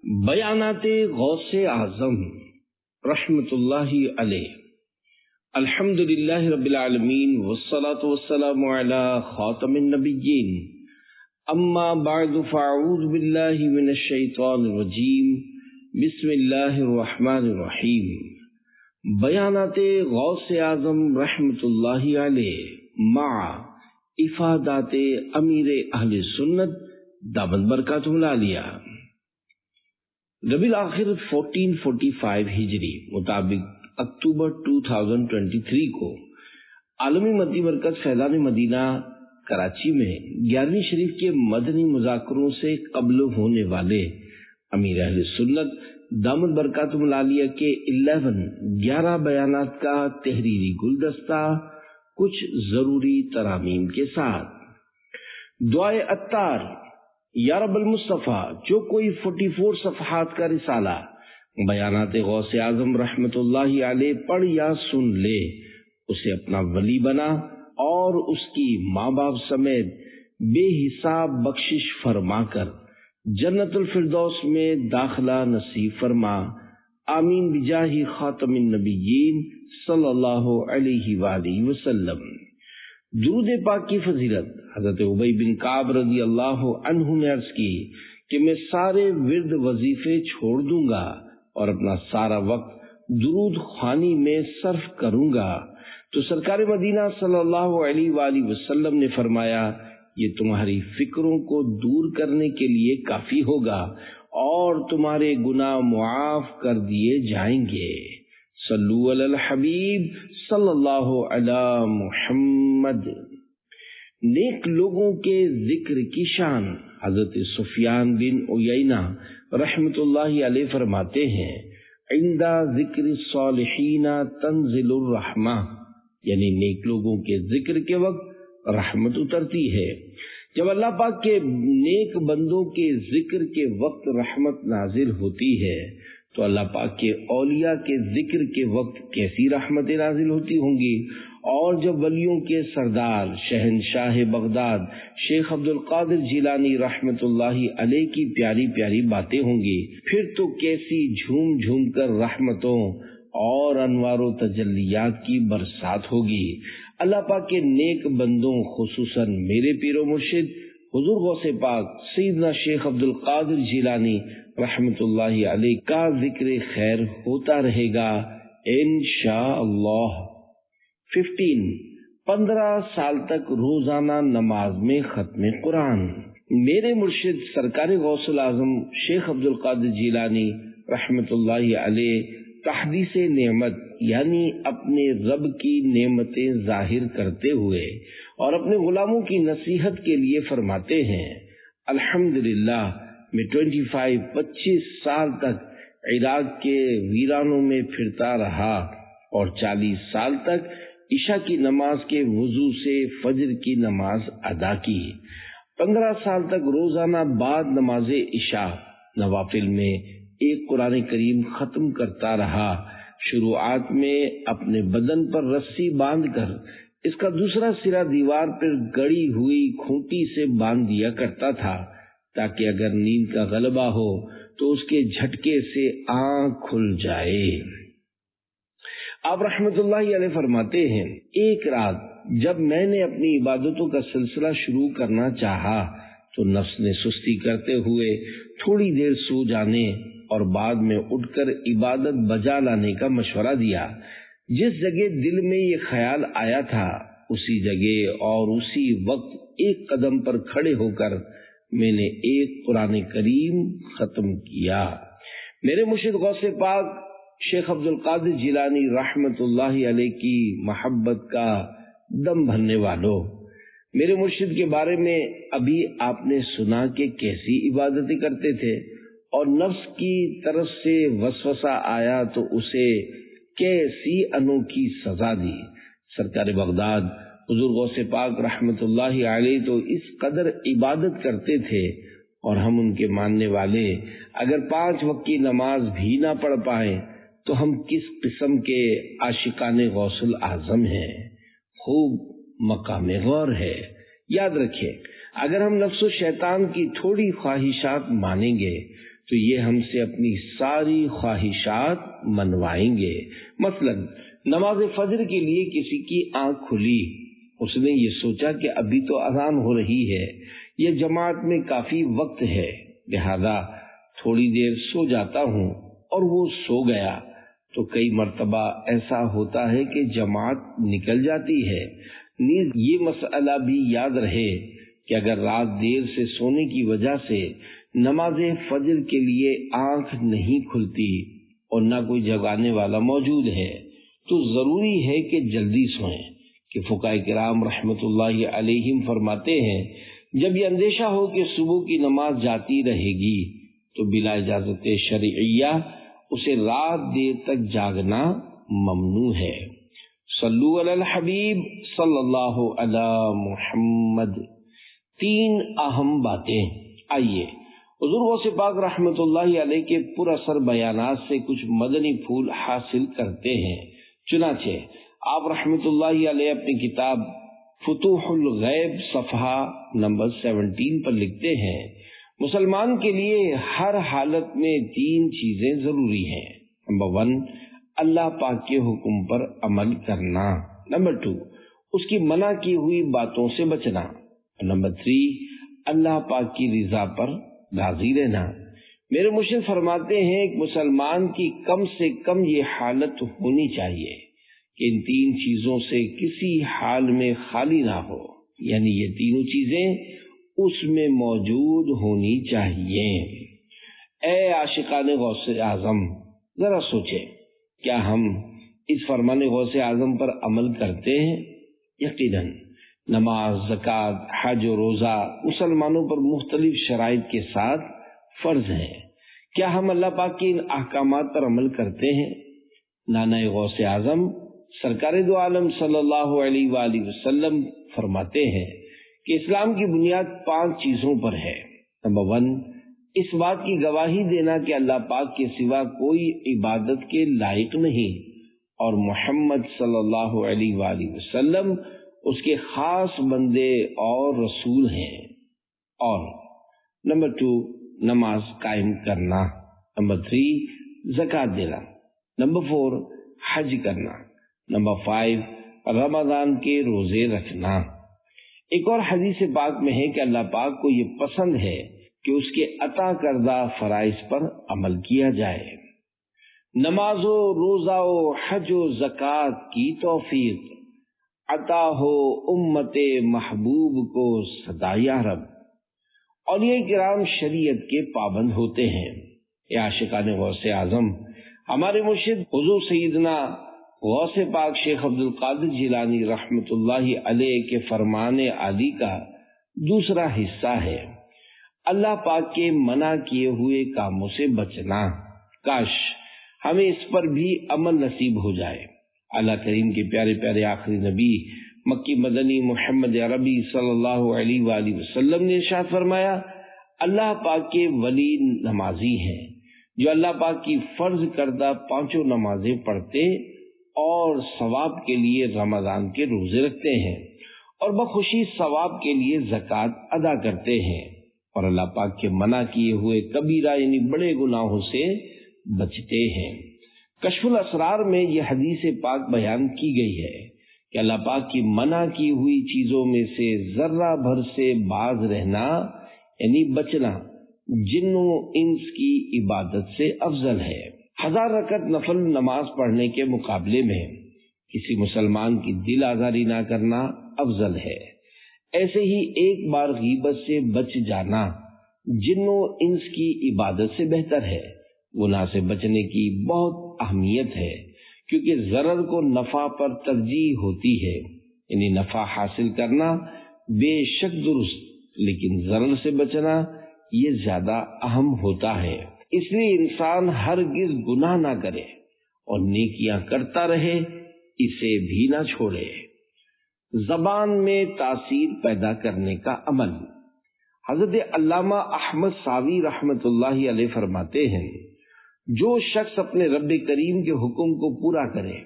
بیانات غوث اعظم رحمت اللہ علیہ۔ الحمدللہ رب العالمین والصلاة والسلام علی خاتم النبیین، اما بعد فاعوذ باللہ من الشیطان الرجیم، بسم اللہ الرحمن الرحیم۔ بیانات غوث اعظم رحمت اللہ علیہ مع افادات امیر اہل سنت دامت برکاتہ العالیہ۔ ربیع الاخر 1445 ہجری مطابق اکتوبر 2023 کو عالمی مدنی مرکز فیضان مدینہ کراچی میں 11ویں شریف کے مدنی مذاکروں سے قبل ہونے والے امیر اہل سنت دامت برکاتہ العالیہ کے 11 بیانات کا تحریری گلدستہ کچھ ضروری ترامیم کے ساتھ دعائے عطار یا رب المصطفیٰ، جو کوئی 44 صفحات کا رسالہ بیانات غوث اعظم رحمت اللہ علیہ پڑھ یا سن لے اسے اپنا ولی بنا اور اس کی ماں باپ سمیت بے حساب بخشش فرما کر جنت الفردوس میں داخلہ نصیب فرما، آمین بجاہ خاتم النبیین صلی اللہ علیہ وآلہ وسلم۔ درود پاک کی فضیلت حضرت ابی بن کعب رضی اللہ عنہ نے عرض کی کہ میں سارے ورد وظیفے چھوڑ دوں گا اور اپنا سارا وقت درود خوانی میں صرف کروں گا، تو سرکار مدینہ صلی اللہ علیہ وآلہ وسلم نے فرمایا یہ تمہاری فکروں کو دور کرنے کے لیے کافی ہوگا اور تمہارے گناہ معاف کر دیے جائیں گے۔ صلو علی الحبیب صلی اللہ علی محمد۔ نیک لوگوں کے ذکر کی شان حضرت سفیان بن عیینہ رحمت اللہ علیہ فرماتے ہیں عند ذکر الصالحین تنزل الرحمہ، یعنی نیک لوگوں کے ذکر کے وقت رحمت اترتی ہے۔ جب اللہ پاک کے نیک بندوں کے ذکر کے وقت رحمت نازل ہوتی ہے تو اللہ پاک کے اولیاء کے ذکر کے وقت کیسی رحمتیں نازل ہوتی ہوں گی، اور جب ولیوں کے سردار شہنشاہ بغداد شیخ عبد القادر جیلانی رحمت اللہ علیہ کی پیاری پیاری باتیں ہوں گی، پھر تو کیسی جھوم جھوم کر رحمتوں اور انوار و تجلیات کی برسات ہوگی۔ اللہ پاک کے نیک بندوں خصوصاً میرے پیر و مرشد حضور غوث پاک سیدنا شیخ عبد القادر جیلانی رحمت اللہ علیہ کا ذکر خیر ہوتا رہے گا انشاءاللہ۔ 15 سال تک روزانہ نماز میں ختم قرآن۔ میرے مرشد سرکار غوث الاعظم شیخ عبد القادر جیلانی رحمت اللہ علیہ تحدیث نعمت یعنی اپنے رب کی نعمتیں ظاہر کرتے ہوئے اور اپنے غلاموں کی نصیحت کے لیے فرماتے ہیں الحمدللہ میں 25 سال تک عراق کے ویرانوں میں پھرتا رہا اور 40 سال تک عشاء کی نماز کے وضو سے فجر کی نماز ادا کی۔ 15 سال تک روزانہ بعد نماز عشاء نوافل میں ایک قرآن کریم ختم کرتا رہا۔ شروعات میں اپنے بدن پر رسی باندھ کر اس کا دوسرا سرا دیوار پر گڑی ہوئی کھوٹی سے باندھ دیا کرتا تھا تاکہ اگر نیند کا غلبہ ہو تو اس کے جھٹکے سے آنکھ کھل جائے۔ آپ رحمت اللہ علیہ فرماتے ہیں ایک رات جب میں نے اپنی عبادتوں کا سلسلہ شروع کرنا چاہا تو نفس نے سستی کرتے ہوئے تھوڑی دیر سو جانے اور بعد میں اٹھ کر عبادت بجا لانے کا مشورہ دیا۔ جس جگہ دل میں یہ خیال آیا تھا اسی جگہ اور اسی وقت ایک قدم پر کھڑے ہو کر میں نے ایک قرآن کریم ختم کیا۔ میرے مرشد غوث پاک شیخ عبد القادر جیلانی رحمت اللہ علیہ کی محبت کا دم بھرنے والوں، میرے مرشد کے بارے میں ابھی آپ نے سنا کہ کیسی عبادتیں کرتے تھے اور نفس کی طرف سے وسوسہ آیا تو اسے کیسی انوکھی سزا دی۔ سرکار بغداد حضور غوث پاک رحمت اللہ علیہ تو اس قدر عبادت کرتے تھے اور ہم ان کے ماننے والے اگر 5 وقت کی نماز بھی نہ پڑھ پائیں تو ہم کس قسم کے عاشقان غوث الاعظم ہیں۔ خوب مقام غور ہے۔ یاد رکھیں اگر ہم نفس و شیطان کی تھوڑی خواہشات مانیں گے تو یہ ہم سے اپنی ساری خواہشات منوائیں گے۔ مثلا نماز فجر کے لیے کسی کی آنکھ کھلی، اس نے یہ سوچا کہ ابھی تو اذان ہو رہی ہے، یہ جماعت میں کافی وقت ہے، لہذا تھوڑی دیر سو جاتا ہوں، اور وہ سو گیا۔ تو کئی مرتبہ ایسا ہوتا ہے کہ جماعت نکل جاتی ہے۔ نیز یہ مسئلہ بھی یاد رہے کہ اگر رات دیر سے سونے کی وجہ سے نماز فجر کے لیے آنکھ نہیں کھلتی اور نہ کوئی جگانے والا موجود ہے تو ضروری ہے کہ جلدی سوئیں، کہ فقہاء کرام رحمت اللہ علیہم فرماتے ہیں جب یہ اندیشہ ہو کہ صبح کی نماز جاتی رہے گی تو بلا اجازت شرعیہ اسے رات دیر تک جاگنا ممنوع ہے۔ صلو علی الحبیب صلی اللہ علی محمد۔ 3 اہم باتیں۔ آئیے حضور غوث پاک رحمت اللہ علیہ کے پر اثر بیانات سے کچھ مدنی پھول حاصل کرتے ہیں۔ چنانچہ آپ رحمت اللہ علیہ اپنی کتاب فتوح الغیب صفحہ نمبر 17 پر لکھتے ہیں، مسلمان کے لیے ہر حالت میں 3 چیزیں ضروری ہیں۔ نمبر 1، اللہ پاک کے حکم پر عمل کرنا۔ نمبر 2، اس کی منع کی ہوئی باتوں سے بچنا۔ نمبر 3، اللہ پاک کی رضا پر راضی رہنا۔ میرے مرشد فرماتے ہیں ایک مسلمان کی کم سے کم یہ حالت ہونی چاہیے کہ ان 3 چیزوں سے کسی حال میں خالی نہ ہو، یعنی یہ تینوں چیزیں اس میں موجود ہونی چاہیے۔ اے عاشقان غوث اعظم، ذرا سوچیں، کیا ہم اس فرمان غوث اعظم پر عمل کرتے ہیں؟ یقیناً نماز، زکوٰۃ، حج و روزہ مسلمانوں پر مختلف شرائط کے ساتھ فرض ہیں۔ کیا ہم اللہ پاک کے ان احکامات پر عمل کرتے ہیں؟ نانا غوث اعظم سرکار دو عالم صلی اللہ علیہ وآلہ وسلم فرماتے ہیں کہ اسلام کی بنیاد 5 چیزوں پر ہے۔ نمبر 1، اس بات کی گواہی دینا کہ اللہ پاک کے سوا کوئی عبادت کے لائق نہیں اور محمد صلی اللہ علیہ وآلہ وسلم اس کے خاص بندے اور رسول ہیں، اور نمبر 2، نماز قائم کرنا۔ نمبر 3، زکوٰۃ دینا۔ نمبر 4، حج کرنا۔ نمبر 5، رمضان کے روزے رکھنا۔ ایک اور حدیث پاک میں ہے کہ اللہ پاک کو یہ پسند ہے کہ اس کے عطا کردہ فرائض پر عمل کیا جائے۔ نماز و روزہ و حج و زکوٰۃ کی توفیق عطا ہو امت محبوب کو سدا یا رب۔ اولیاء کرام شریعت کے پابند ہوتے ہیں۔ یا عاشقان غوث اعظم، ہمارے مرشد حضور سیدنا غوث پاک شیخ عبد القادر جیلانی رحمت اللہ علیہ کے فرمان عالی کا دوسرا حصہ ہے اللہ پاک کے منع کیے ہوئے کاموں سے بچنا۔ کاش ہمیں اس پر بھی عمل نصیب ہو جائے۔ اللہ کریم کے پیارے پیارے آخری نبی مکی مدنی محمد عربی صلی اللہ علیہ وآلہ وسلم نے ارشاد فرمایا، اللہ پاک کے ولی نمازی ہیں جو اللہ پاک کی فرض کردہ 5 نمازیں پڑھتے اور ثواب کے لیے رمضان کے روزے رکھتے ہیں اور بخوشی ثواب کے لیے زکوٰۃ ادا کرتے ہیں اور اللہ پاک کے منع کیے ہوئے کبیرہ یعنی بڑے گناہوں سے بچتے ہیں۔ کشف الاسرار میں یہ حدیث پاک بیان کی گئی ہے کہ اللہ پاک کی منع کی ہوئی چیزوں میں سے ذرہ بھر سے باز رہنا یعنی بچنا جن و انس کی عبادت سے افضل ہے۔ 1000 رکعت نفل نماز پڑھنے کے مقابلے میں کسی مسلمان کی دل آزاری نہ کرنا افضل ہے۔ ایسے ہی ایک بار غیبت سے بچ جانا جن و انس کی عبادت سے بہتر ہے۔ گناہ سے بچنے کی بہت اہمیت ہے کیونکہ ضرر کو نفع پر ترجیح ہوتی ہے، یعنی نفع حاصل کرنا بے شک درست، لیکن ضرر سے بچنا یہ زیادہ اہم ہوتا ہے۔ اس لیے انسان ہرگز گناہ نہ کرے اور نیکیاں کرتا رہے، اسے بھی نہ چھوڑے۔ زبان میں تاثیر پیدا کرنے کا عمل۔ حضرت علامہ احمد ساوی رحمت اللہ علیہ فرماتے ہیں، جو شخص اپنے رب کریم کے حکم کو پورا کرے،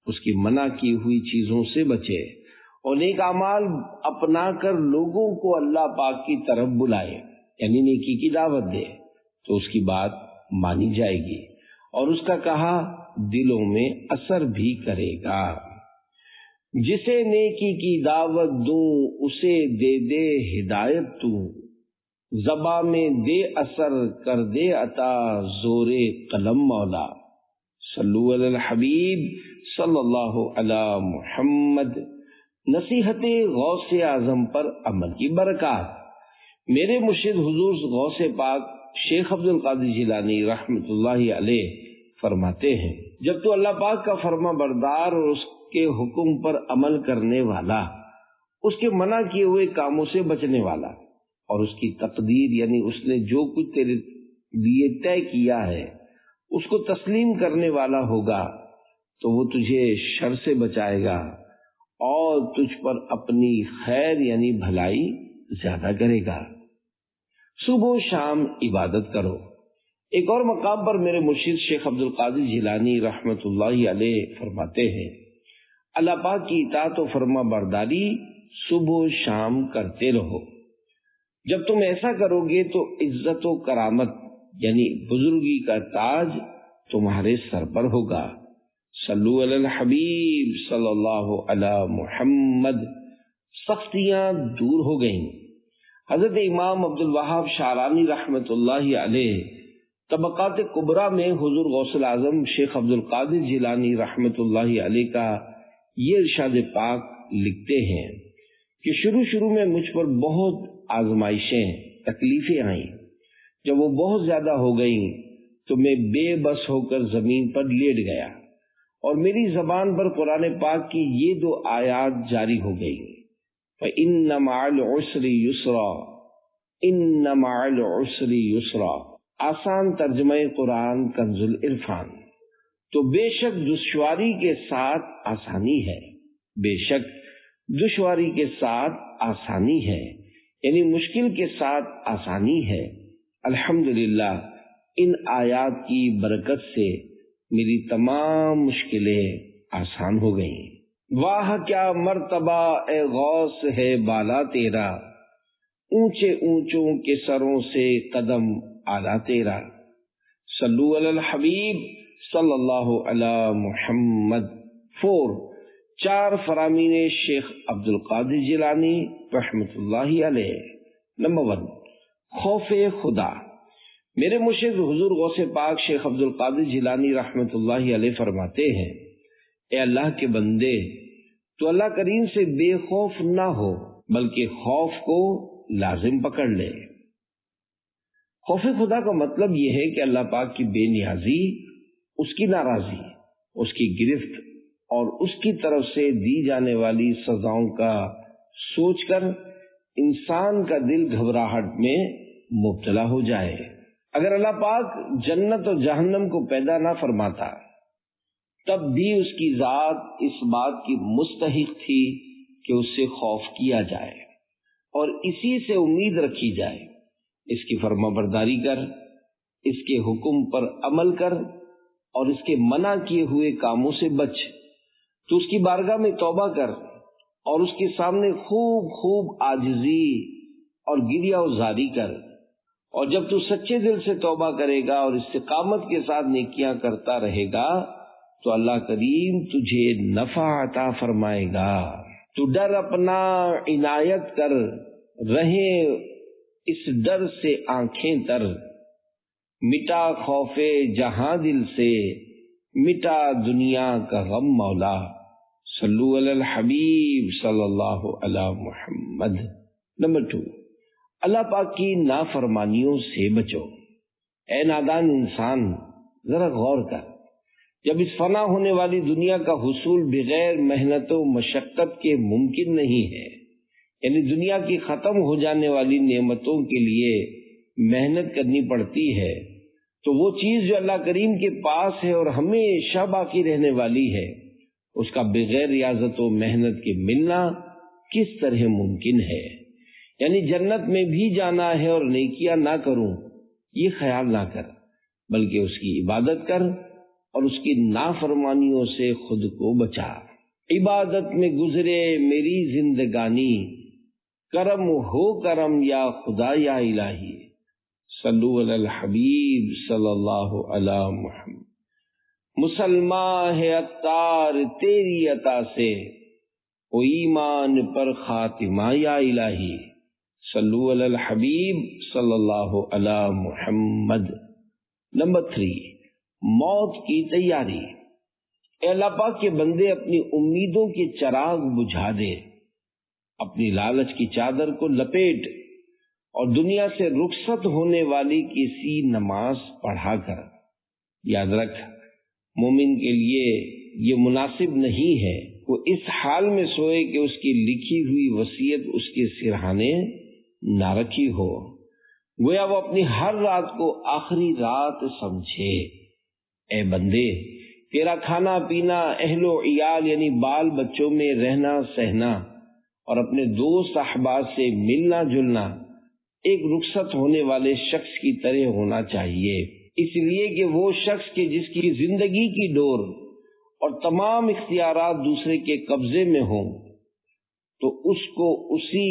اس کی منع کی ہوئی چیزوں سے بچے اور نیک اعمال اپنا کر لوگوں کو اللہ پاک کی طرف بلائے یعنی نیکی کی دعوت دے، تو اس کی بات مانی جائے گی اور اس کا کہا دلوں میں اثر بھی کرے گا۔ جسے نیکی کی دعوت دوں اسے دے دے ہدایت تو، زباں میں دے اثر کر دے عطا زور قلم مولا۔ صلو علی الحبیب صلی اللہ علی محمد۔ نصیحت غوث اعظم پر عمل کی برکات۔ میرے مرشد حضور غوث پاک شیخ عبد القادر جیلانی رحمۃ اللہ علیہ فرماتے ہیں، جب تو اللہ پاک کا فرما بردار اور اس کے حکم پر عمل کرنے والا، اس کے منع کیے ہوئے کاموں سے بچنے والا، اور اس کی تقدیر یعنی اس نے جو کچھ تیرے لیے طے کیا ہے اس کو تسلیم کرنے والا ہوگا تو وہ تجھے شر سے بچائے گا اور تجھ پر اپنی خیر یعنی بھلائی زیادہ کرے گا۔ صبح و شام عبادت کرو۔ ایک اور مقام پر میرے مرشد شیخ عبد القادر جیلانی رحمۃ اللہ علیہ فرماتے ہیں، اللہ پاک کی اطاعت و فرما برداری صبح و شام کرتے رہو۔ جب تم ایسا کرو گے تو عزت و کرامت یعنی بزرگی کا تاج تمہارے سر پر ہوگا۔ صلو علی الحبیب صلی اللہ علی محمد۔ سختیاں دور ہو گئیں۔ حضرت امام عبد الوہاب شعرانی رحمۃ اللہ علیہ طبقات کبریٰ میں حضور غوث الاعظم شیخ عبد القادر جیلانی رحمۃ اللہ علیہ کا یہ ارشاد پاک لکھتے ہیں کہ شروع میں مجھ پر بہت آزمائشیں تکلیفیں آئیں۔ جب وہ بہت زیادہ ہو گئیں تو میں بے بس ہو کر زمین پر لیٹ گیا اور میری زبان پر قرآن پاک کی یہ 2 آیات جاری ہو گئیں، فَإِنَّ مَعَ الْعُسْرِ يُسْرًا إِنَّ مَعَ الْعُسْرِ يُسْرًا۔ آسان ترجمہ قرآن کنز العرفان۔ تو بے شک دشواری کے ساتھ آسانی ہے، بے شک دشواری کے ساتھ آسانی ہے، یعنی مشکل کے ساتھ آسانی ہے۔ الحمدللہ ان آیات کی برکت سے میری تمام مشکلیں آسان ہو گئیں۔ واہ کیا مرتبہ اے غوث ہے بالا تیرا، اونچے اونچوں کے سروں سے قدم اعلیٰ تیرا۔ صلو علی الحبیب صلی اللہ علی محمد۔ 4 فرامین شیخ عبد القادر جیلانی رحمۃ اللہ علیہ۔ نمبر 1، خوف خدا۔ میرے مرشد حضور غوث پاک شیخ عبد القادر جیلانی رحمۃ اللہ علیہ فرماتے ہیں، اے اللہ کے بندے، تو اللہ کریم سے بے خوف نہ ہو بلکہ خوف کو لازم پکڑ لے۔ خوف خدا کا مطلب یہ ہے کہ اللہ پاک کی بے نیازی، اس کی ناراضی، اس کی گرفت اور اس کی طرف سے دی جانے والی سزاؤں کا سوچ کر انسان کا دل گھبراہٹ میں مبتلا ہو جائے۔ اگر اللہ پاک جنت اور جہنم کو پیدا نہ فرماتا تب بھی اس کی ذات اس بات کی مستحق تھی کہ اس سے خوف کیا جائے اور اسی سے امید رکھی جائے۔ اس کی فرما برداری کر، اس کے حکم پر عمل کر اور اس کے منع کیے ہوئے کاموں سے بچ۔ تو اس کی بارگاہ میں توبہ کر اور اس کے سامنے خوب عاجزی اور گریہ و زاری کر، اور جب تو سچے دل سے توبہ کرے گا اور استقامت کے ساتھ نیکیاں کرتا رہے گا تو اللہ کریم تجھے نفع عطا فرمائے گا۔ تو ڈر اپنا عنایت کر، رہے اس ڈر سے آنکھیں تر، مٹا خوف جہاں دل سے، مٹا دنیا کا غم مولا۔ صلو علی الحبیب صلی اللہ علی محمد۔ نمبر 2، اللہ پاک کی نافرمانیوں سے بچو۔ اے نادان انسان، ذرا غور کر، جب اس فنا ہونے والی دنیا کا حصول بغیر محنت و مشقت کے ممکن نہیں ہے، یعنی دنیا کی ختم ہو جانے والی نعمتوں کے لیے محنت کرنی پڑتی ہے، تو وہ چیز جو اللہ کریم کے پاس ہے اور ہمیشہ باقی رہنے والی ہے، اس کا بغیر ریاضت و محنت کے ملنا کس طرح ممکن ہے؟ یعنی جنت میں بھی جانا ہے اور نیکیاں نہ کروں، یہ خیال نہ کر، بلکہ اس کی عبادت کر اور اس کی نافرمانیوں سے خود کو بچا۔ عبادت میں گزرے میری زندگانی، کرم ہو کرم یا خدا یا الہی۔ صلو علی الحبیب صلی اللہ علی محمد۔ مسلمان ہے عطار تیری عطا سے، او ایمان پر خاتمہ یا الہی، صلو علی الحبیب صلی اللہ علی محمد۔ نمبر 3، موت کی تیاری۔ اے اللہ پاک کے بندے اپنی امیدوں کے چراغ بجھا دے، اپنی لالچ کی چادر کو لپیٹ اور دنیا سے رخصت ہونے والی کسی نماز پڑھا کر۔ یاد رکھ، مومن کے لیے یہ مناسب نہیں ہے وہ اس حال میں سوئے کہ اس کی لکھی ہوئی وصیت اس کے سرہانے نہ رکھی ہو، گویا وہ اپنی ہر رات کو آخری رات سمجھے۔ اے بندے، تیرا کھانا پینا، اہل و عیال یعنی بال بچوں میں رہنا سہنا اور اپنے دوست احباب سے ملنا جلنا ایک رخصت ہونے والے شخص کی طرح ہونا چاہیے، اس لیے کہ وہ شخص کے جس کی زندگی کی ڈور اور تمام اختیارات دوسرے کے قبضے میں ہوں تو اس کو اسی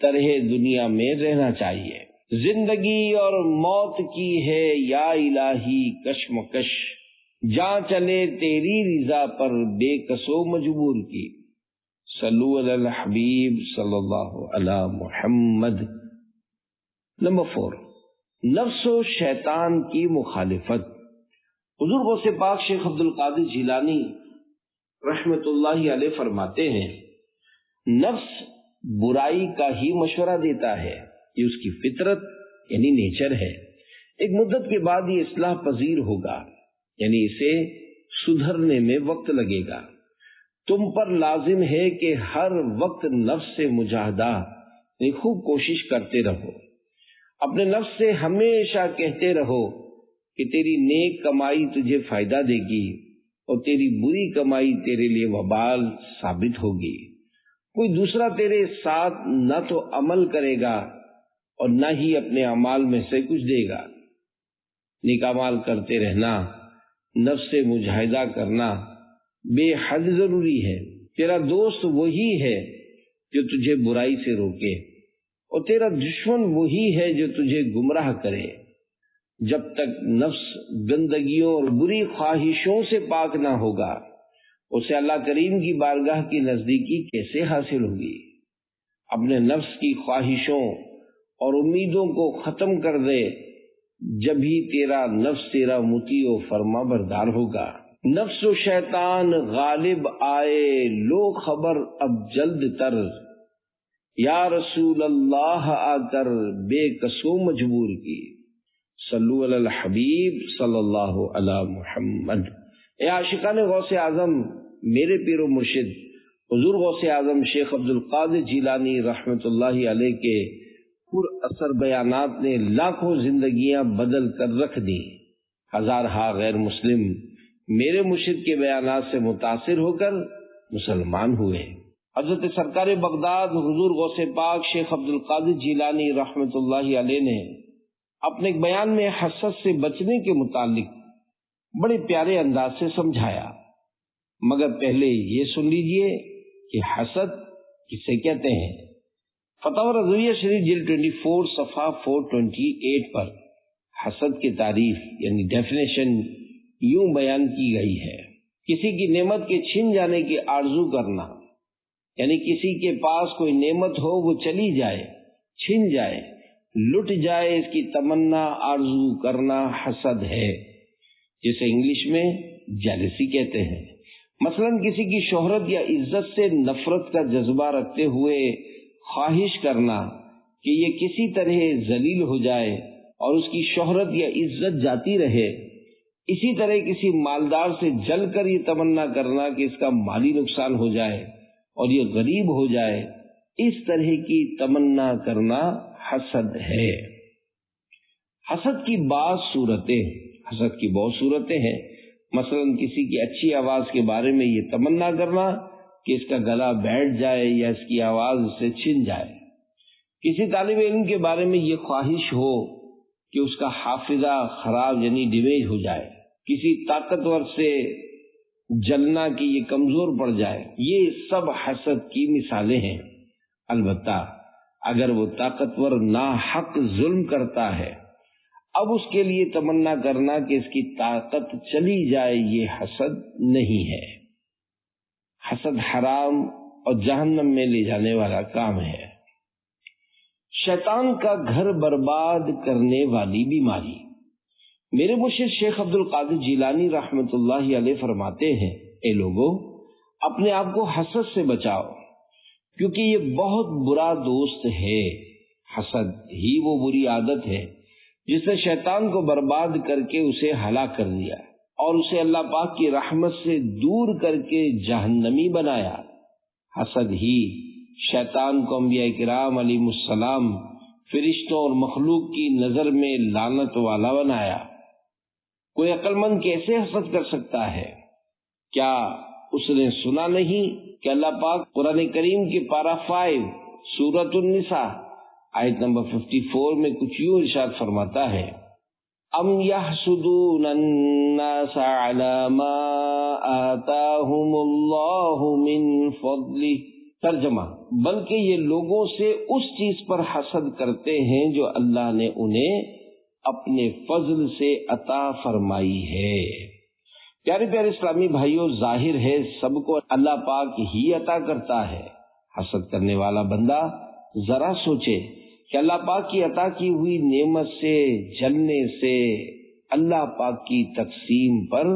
طرح دنیا میں رہنا چاہیے۔ زندگی اور موت کی ہے یا الہی کشمکش، جہاں چلے تیری رضا پر بے کسو مجبور کی، صلو علی الحبیب صلی اللہ علی محمد۔ نمبر 4، نفس و شیطان کی مخالفت۔ حضور غوث پاک شیخ عبد القادر جیلانی رحمت اللہ علیہ فرماتے ہیں، نفس برائی کا ہی مشورہ دیتا ہے، یہ اس کی فطرت یعنی نیچر ہے۔ ایک مدت کے بعد یہ اصلاح پذیر ہوگا، یعنی اسے سدھرنے میں وقت لگے گا۔ تم پر لازم ہے کہ ہر وقت نفس سے مجاہدہ یعنی خوب کوشش کرتے رہو، اپنے نفس سے ہمیشہ کہتے رہو کہ تیری نیک کمائی تجھے فائدہ دے گی اور تیری بری کمائی تیرے لیے وبال ثابت ہوگی۔ کوئی دوسرا تیرے ساتھ نہ تو عمل کرے گا اور نہ ہی اپنے اعمال میں سے کچھ دے گا۔ نیک اعمال کرتے رہنا، نفس سے مجاہدہ کرنا بے حد ضروری ہے۔ تیرا دوست وہی ہے جو تجھے برائی سے روکے اور تیرا دشمن وہی ہے جو تجھے گمراہ کرے۔ جب تک نفس گندگیوں اور بری خواہشوں سے پاک نہ ہوگا، اسے اللہ کریم کی بارگاہ کی نزدیکی کیسے حاصل ہوگی؟ اپنے نفس کی خواہشوں اور امیدوں کو ختم کر دے، جب ہی تیرا نفس تیرا مطیع و فرما بردار ہوگا۔ نفس و شیطان غالب آئے، لو خبر اب جلد تر، یا رسول اللہ آ کر بے کسو مجبور کی، صلو علی الحبیب صلی اللہ علی محمد۔ اے عاشقان غوث اعظم، میرے پیر و مرشد حضور غوث اعظم شیخ عبد القادر جیلانی رحمت اللہ علیہ کے پر اثر بیانات نے لاکھوں زندگیاں بدل کر رکھ دی۔ ہزارہا غیر مسلم میرے مرشد کے بیانات سے متاثر ہو کر مسلمان ہوئے۔ حضرت سرکار بغداد حضور غوث پاک شیخ عبد القادر جیلانی رحمت اللہ علیہ نے اپنے ایک بیان میں حسد سے بچنے کے متعلق بڑے پیارے انداز سے سمجھایا، مگر پہلے یہ سن لیجئے کہ حسد کسے کہتے ہیں۔ فتاوی رضویہ شریف جلد 24 صفحہ 428 پر حسد کی تعریف یعنی ڈیفینیشن یوں بیان کی گئی ہے، کسی کی نعمت کے چھن جانے کی آرزو کرنا، یعنی کسی کے پاس کوئی نعمت ہو وہ چلی جائے، چھن جائے، لٹ جائے، اس کی تمنا آرزو کرنا حسد ہے، جسے انگلش میں جیلسی کہتے ہیں۔ مثلا کسی کی شہرت یا عزت سے نفرت کا جذبہ رکھتے ہوئے خواہش کرنا کہ یہ کسی طرح ذلیل ہو جائے اور اس کی شہرت یا عزت جاتی رہے۔ اسی طرح کسی مالدار سے جل کر یہ تمنا کرنا کہ اس کا مالی نقصان ہو جائے اور یہ غریب ہو جائے، اس طرح کی تمنا کرنا حسد ہے۔ حسد کی حسد کی بہت صورتیں ہیں، مثلا کسی کی اچھی آواز کے بارے میں یہ تمنا کرنا کہ اس کا گلا بیٹھ جائے یا اس کی آواز سے چھن جائے۔ کسی طالب علم کے بارے میں یہ خواہش ہو کہ اس کا حافظہ خراب یعنی ڈیمیج ہو جائے، کسی طاقتور سے جلنا کہ یہ کمزور پڑ جائے، یہ سب حسد کی مثالیں ہیں۔ البتہ اگر وہ طاقتور ناحق ظلم کرتا ہے اب اس کے لیے تمنا کرنا کہ اس کی طاقت چلی جائے، یہ حسد نہیں ہے۔ حسد حرام اور جہنم میں لے جانے والا کام ہے۔ شیطان کا گھر برباد کرنے والی بیماری۔ میرے مرشد شیخ عبد القادر جیلانی رحمۃ اللہ علیہ فرماتے ہیں، اے لوگو، اپنے آپ کو حسد سے بچاؤ، کیونکہ یہ بہت برا دوست ہے۔ حسد ہی وہ بری عادت ہے جس نے شیطان کو برباد کر کے اسے ہلاک کر دیا اور اسے اللہ پاک کی رحمت سے دور کر کے جہنمی بنایا۔ حسد ہی شیطان کو انبیاء کرام علیہ السلام، فرشتوں اور مخلوق کی نظر میں لعنت والا بنایا۔ کوئی عقل مند کیسے حسد کر سکتا ہے؟ کیا اس نے سنا نہیں کہ اللہ پاک قرآن کریم کی پارہ 5 سورۃ النساء آیت نمبر 54 میں کچھ یوں ارشاد فرماتا ہے، ام یحسدون الناس علی ما آتاہم اللہ من فضلہ۔ ترجمہ، بلکہ یہ لوگوں سے اس چیز پر حسد کرتے ہیں جو اللہ نے انہیں اپنے فضل سے عطا فرمائی ہے۔ پیارے پیارے اسلامی بھائیوں، ظاہر ہے سب کو اللہ پاک ہی عطا کرتا ہے۔ حسد کرنے والا بندہ ذرا سوچے کہ اللہ پاک کی عطا کی ہوئی نعمت سے جلنے سے اللہ پاک کی تقسیم پر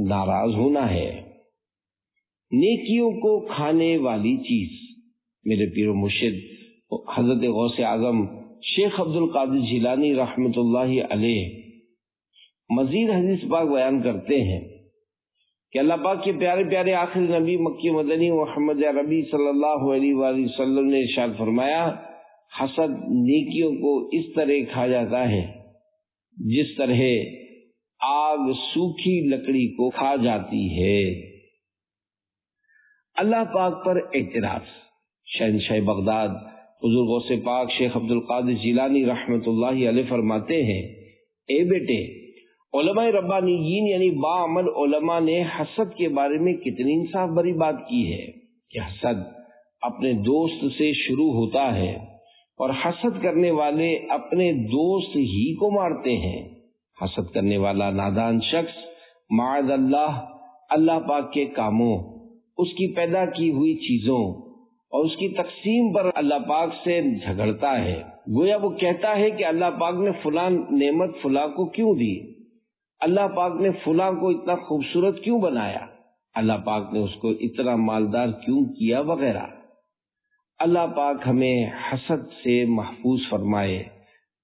ناراض ہونا ہے۔ نیکیوں کو کھانے والی چیز۔ میرے پیر و مرشد حضرت غوث اعظم شیخ عبد القادر جیلانی رحمۃ اللہ علیہ مزید حدیث پاک بیان کرتے ہیں کہ اللہ پاک کے پیارے پیارے آخری نبی مکی مدنی محمد عربی صلی اللہ علیہ وآلہ وسلم نے ارشاد فرمایا، حسد نیکیوں کو اس طرح کھا جاتا ہے جس طرح آگ سوکھی لکڑی کو کھا جاتی ہے۔ اللہ پاک پر اعتراض۔ شہنشاہ بغداد حضور غوث پاک شیخ عبد القادر جیلانی رحمۃ اللہ علیہ فرماتے ہیں، اے بیٹے، علماء ربانیین یعنی باعمل علماء نے حسد کے بارے میں کتنی انصاف بری بات کی ہے کہ حسد اپنے دوست سے شروع ہوتا ہے اور حسد کرنے والے اپنے دوست ہی کو مارتے ہیں۔ حسد کرنے والا نادان شخص معاذ اللہ، اللہ پاک کے کاموں، اس کی پیدا کی ہوئی چیزوں اور اس کی تقسیم پر اللہ پاک سے جھگڑتا ہے۔ گویا وہ کہتا ہے کہ اللہ پاک نے فلاں نعمت فلاں کو کیوں دی، اللہ پاک نے فلاں کو اتنا خوبصورت کیوں بنایا، اللہ پاک نے اس کو اتنا مالدار کیوں کیا، وغیرہ۔ اللہ پاک ہمیں حسد سے محفوظ فرمائے،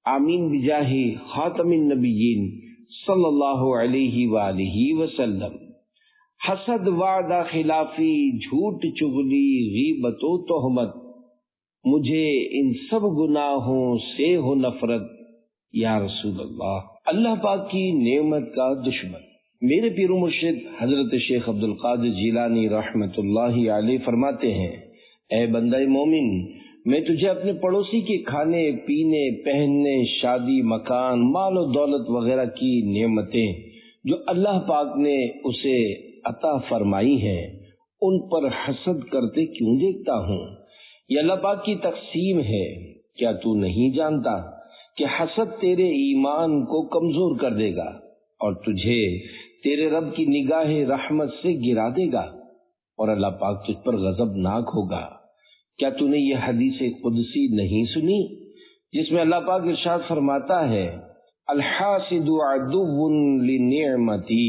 آمین بجاہ خاتم النبیین صلی اللہ علیہ وآلہ وسلم۔ حسد، وعدہ خلافی، جھوٹ چغلی، غیبت و تہمت، مجھے ان سب گناہوں سے ہو نفرت یا رسول اللہ۔ اللہ پاک کی نعمت کا دشمن۔ میرے پیر و مرشد حضرت شیخ عبد القادر جیلانی رحمۃ اللہ علیہ فرماتے ہیں، اے بندہ مومن، میں تجھے اپنے پڑوسی کے کھانے پینے، پہننے، شادی، مکان، مال و دولت وغیرہ کی نعمتیں جو اللہ پاک نے اسے عطا فرمائی ہیں ان پر حسد کرتے کیوں دیکھتا ہوں؟ یہ اللہ پاک کی تقسیم ہے۔ کیا تو نہیں جانتا کہ حسد تیرے ایمان کو کمزور کر دے گا اور تجھے تیرے رب کی نگاہ رحمت سے گرا دے گا اور اللہ پاک تجھ پر غضبناک ہوگا؟ کیا تو نے یہ حدیث قدسی نہیں سنی جس میں اللہ پاک ارشاد فرماتا ہے، الحاسد عدو لنعمتی؟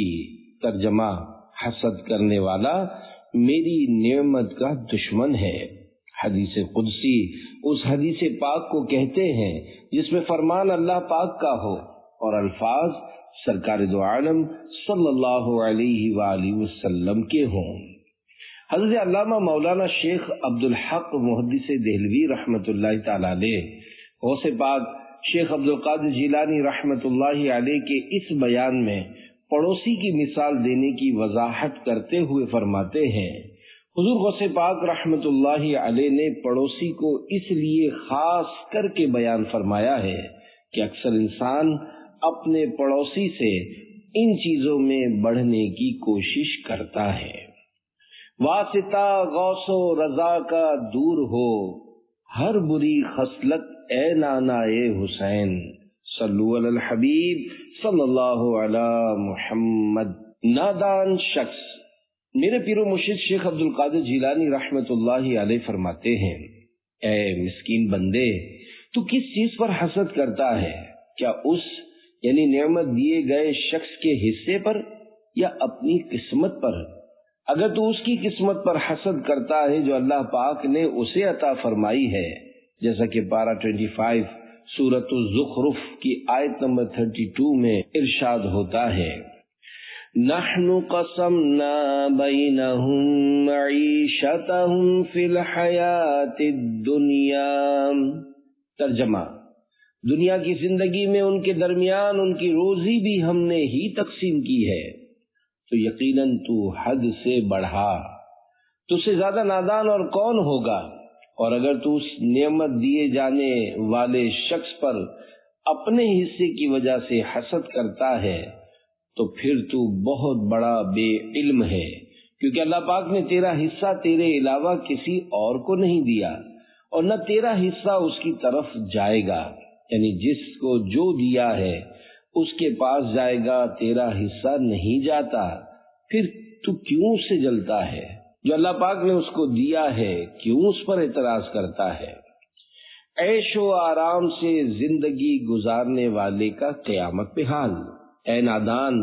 ترجمہ، حسد کرنے والا میری نعمت کا دشمن ہے۔ حدیث قدسی اس حدیث پاک کو کہتے ہیں جس میں فرمان اللہ پاک کا ہو اور الفاظ سرکار دو عالم صلی اللہ علیہ وآلہ وسلم کے ہوں۔ حضرت علامہ مولانا شیخ عبد الحق محدث دہلوی رحمۃ اللہ تعالی علیہ غوث پاک شیخ عبد القادر جیلانی رحمۃ اللہ علیہ کے اس بیان میں پڑوسی کی مثال دینے کی وضاحت کرتے ہوئے فرماتے ہیں، حضور غوث پاک رحمۃ اللہ علیہ نے پڑوسی کو اس لیے خاص کر کے بیان فرمایا ہے کہ اکثر انسان اپنے پڑوسی سے ان چیزوں میں بڑھنے کی کوشش کرتا ہے۔ واسطہ غوث و رضا کا دور ہو، ہر بری خصلت اے نانا اے حسین، صلو علی الحبیب صلی اللہ علی محمد۔ نادان شخص، میرے پیر و مرشد شیخ عبد القادر جیلانی رحمت اللہ علیہ فرماتے ہیں، اے مسکین بندے، تو کس چیز پر حسد کرتا ہے؟ کیا اس یعنی نعمت دیے گئے شخص کے حصے پر یا اپنی قسمت پر؟ اگر تو اس کی قسمت پر حسد کرتا ہے جو اللہ پاک نے اسے عطا فرمائی ہے، جیسا کہ پارہ 25 سورۃ الزخرف کی آیت نمبر 32 میں ارشاد ہوتا ہے، نحن قسمنا بینہم معیشتہم فی الحیات الدنیا۔ ترجمہ، دنیا کی زندگی میں ان کے درمیان ان کی روزی بھی ہم نے ہی تقسیم کی ہے، تو یقیناً تو حد سے بڑھا، تجھ سے زیادہ نادان اور کون ہوگا؟ اور اگر تو اس نعمت دیے جانے والے شخص پر اپنے حصے کی وجہ سے حسد کرتا ہے تو پھر تو بہت بڑا بے علم ہے، کیونکہ اللہ پاک نے تیرا حصہ تیرے علاوہ کسی اور کو نہیں دیا، اور نہ تیرا حصہ اس کی طرف جائے گا، یعنی جس کو جو دیا ہے اس کے پاس جائے گا، تیرا حصہ نہیں جاتا۔ پھر تو کیوں اس سے جلتا ہے؟ جو اللہ پاک نے اس کو دیا ہے کیوں اس پر اعتراض کرتا ہے؟ عیش و آرام سے زندگی گزارنے والے کا قیامت پہ حال۔ اے نادان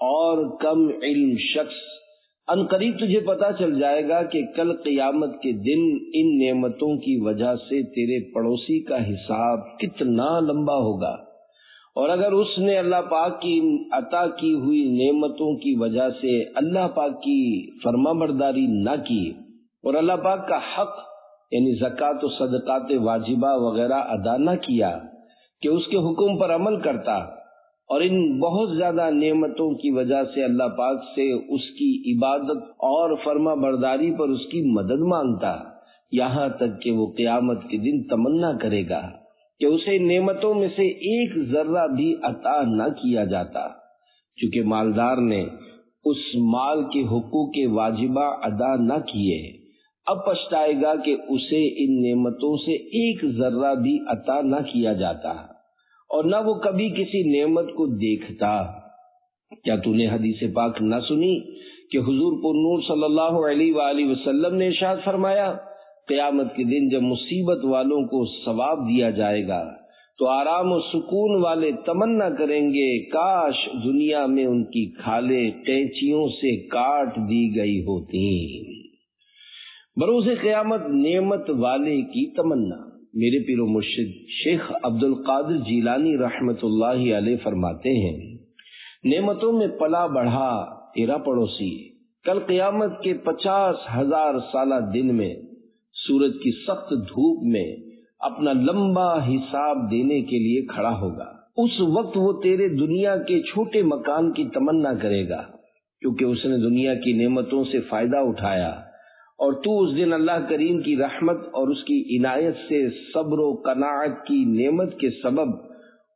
اور کم علم شخص، ان قریب تجھے پتا چل جائے گا کہ کل قیامت کے دن ان نعمتوں کی وجہ سے تیرے پڑوسی کا حساب کتنا لمبا ہوگا، اور اگر اس نے اللہ پاک کی عطا کی ہوئی نعمتوں کی وجہ سے اللہ پاک کی فرما برداری نہ کی اور اللہ پاک کا حق یعنی زکوٰۃ و صدقات واجبہ وغیرہ ادا نہ کیا کہ اس کے حکم پر عمل کرتا، اور ان بہت زیادہ نعمتوں کی وجہ سے اللہ پاک سے اس کی عبادت اور فرما برداری پر اس کی مدد مانگتا، یہاں تک کہ وہ قیامت کے دن تمنا کرے گا کہ اسے نعمتوں میں سے ایک ذرہ بھی عطا نہ کیا جاتا، چونکہ مالدار نے اس مال کے حقوق واجبہ ادا نہ کیے، اب پچھتائے گا کہ اسے ان نعمتوں سے ایک ذرہ بھی عطا نہ کیا جاتا، اور نہ وہ کبھی کسی نعمت کو دیکھتا۔ کیا تو نے حدیث پاک نہ سنی کہ حضور پر نور صلی اللہ علیہ وآلہ وسلم نے ارشاد فرمایا، قیامت کے دن جب مصیبت والوں کو ثواب دیا جائے گا تو آرام و سکون والے تمنا کریں گے کاش دنیا میں ان کی کھالیں قینچیوں سے کاٹ دی گئی ہوتی۔ بروز قیامت نعمت والے کی تمنا۔ میرے پیر و مرشد شیخ عبد القادر جیلانی رحمت اللہ علیہ فرماتے ہیں، نعمتوں میں پلا بڑھا تیرا پڑوسی کل قیامت کے 50,000 سالہ دن میں سورج کی سخت دھوپ میں اپنا لمبا حساب دینے کے لیے کھڑا ہوگا۔ اس وقت وہ تیرے دنیا کے چھوٹے مکان کی تمنا کرے گا، کیونکہ اس نے دنیا کی نعمتوں سے فائدہ اٹھایا، اور تو اس دن اللہ کریم کی رحمت اور اس کی عنایت سے صبر و قناعت کی نعمت کے سبب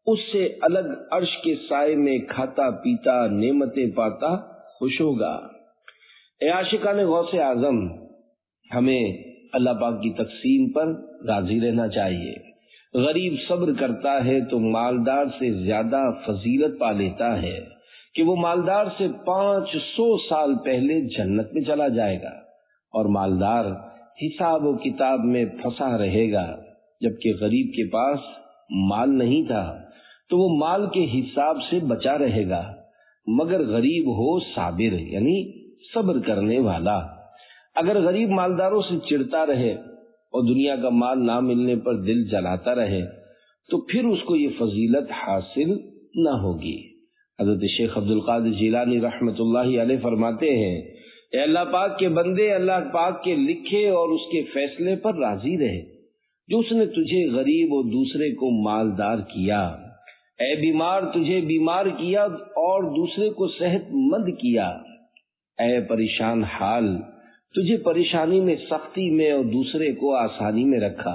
اس سے الگ عرش کے سائے میں کھاتا پیتا نعمتیں پاتا خوش ہوگا۔ اے عاشقان غوث اعظم، ہمیں اللہ پاک کی تقسیم پر راضی رہنا چاہیے۔ غریب صبر کرتا ہے تو مالدار سے زیادہ فضیلت پا لیتا ہے کہ وہ مالدار سے 500 سال پہلے جنت میں چلا جائے گا، اور مالدار حساب و کتاب میں پھنسا رہے گا، جبکہ غریب کے پاس مال نہیں تھا تو وہ مال کے حساب سے بچا رہے گا، مگر غریب ہو صابر یعنی صبر کرنے والا۔ اگر غریب مالداروں سے چڑھتا رہے اور دنیا کا مال نہ ملنے پر دل جلاتا رہے تو پھر اس کو یہ فضیلت حاصل نہ ہوگی۔ حضرت شیخ عبد القادر جیلانی رحمت اللہ علیہ فرماتے ہیں، اے اللہ پاک کے بندے، اللہ پاک کے لکھے اور اس کے فیصلے پر راضی رہے جو اس نے تجھے غریب اور دوسرے کو مالدار کیا۔ اے بیمار، تجھے بیمار کیا اور دوسرے کو صحت مند کیا۔ اے پریشان حال، تجھے پریشانی میں سختی میں اور دوسرے کو آسانی میں رکھا۔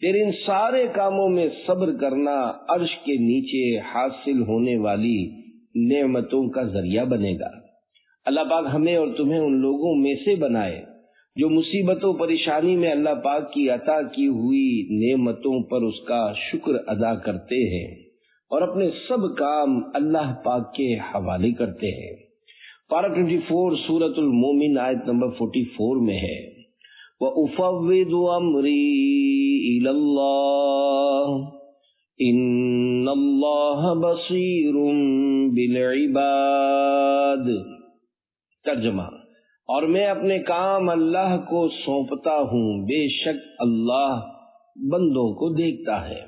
تیرے ان سارے کاموں میں صبر کرنا عرش کے نیچے حاصل ہونے والی نعمتوں کا ذریعہ بنے گا۔ اللہ پاک ہمیں اور تمہیں ان لوگوں میں سے بنائے جو مصیبت و پریشانی میں اللہ پاک کی عطا کی ہوئی نعمتوں پر اس کا شکر ادا کرتے ہیں اور اپنے سب کام اللہ پاک کے حوالے کرتے ہیں۔ پارہ 24 سورۃ المومن آیت نمبر 44 میں ہے، وَأُفَوِّضُ أَمْرِي إِلَى اللَّهِ إِنَّ اللَّهَ بَصِيرٌ بِالْعِبَادِ۔ ترجمہ، اور میں اپنے کام اللہ کو سونپتا ہوں، بے شک اللہ بندوں کو دیکھتا ہے۔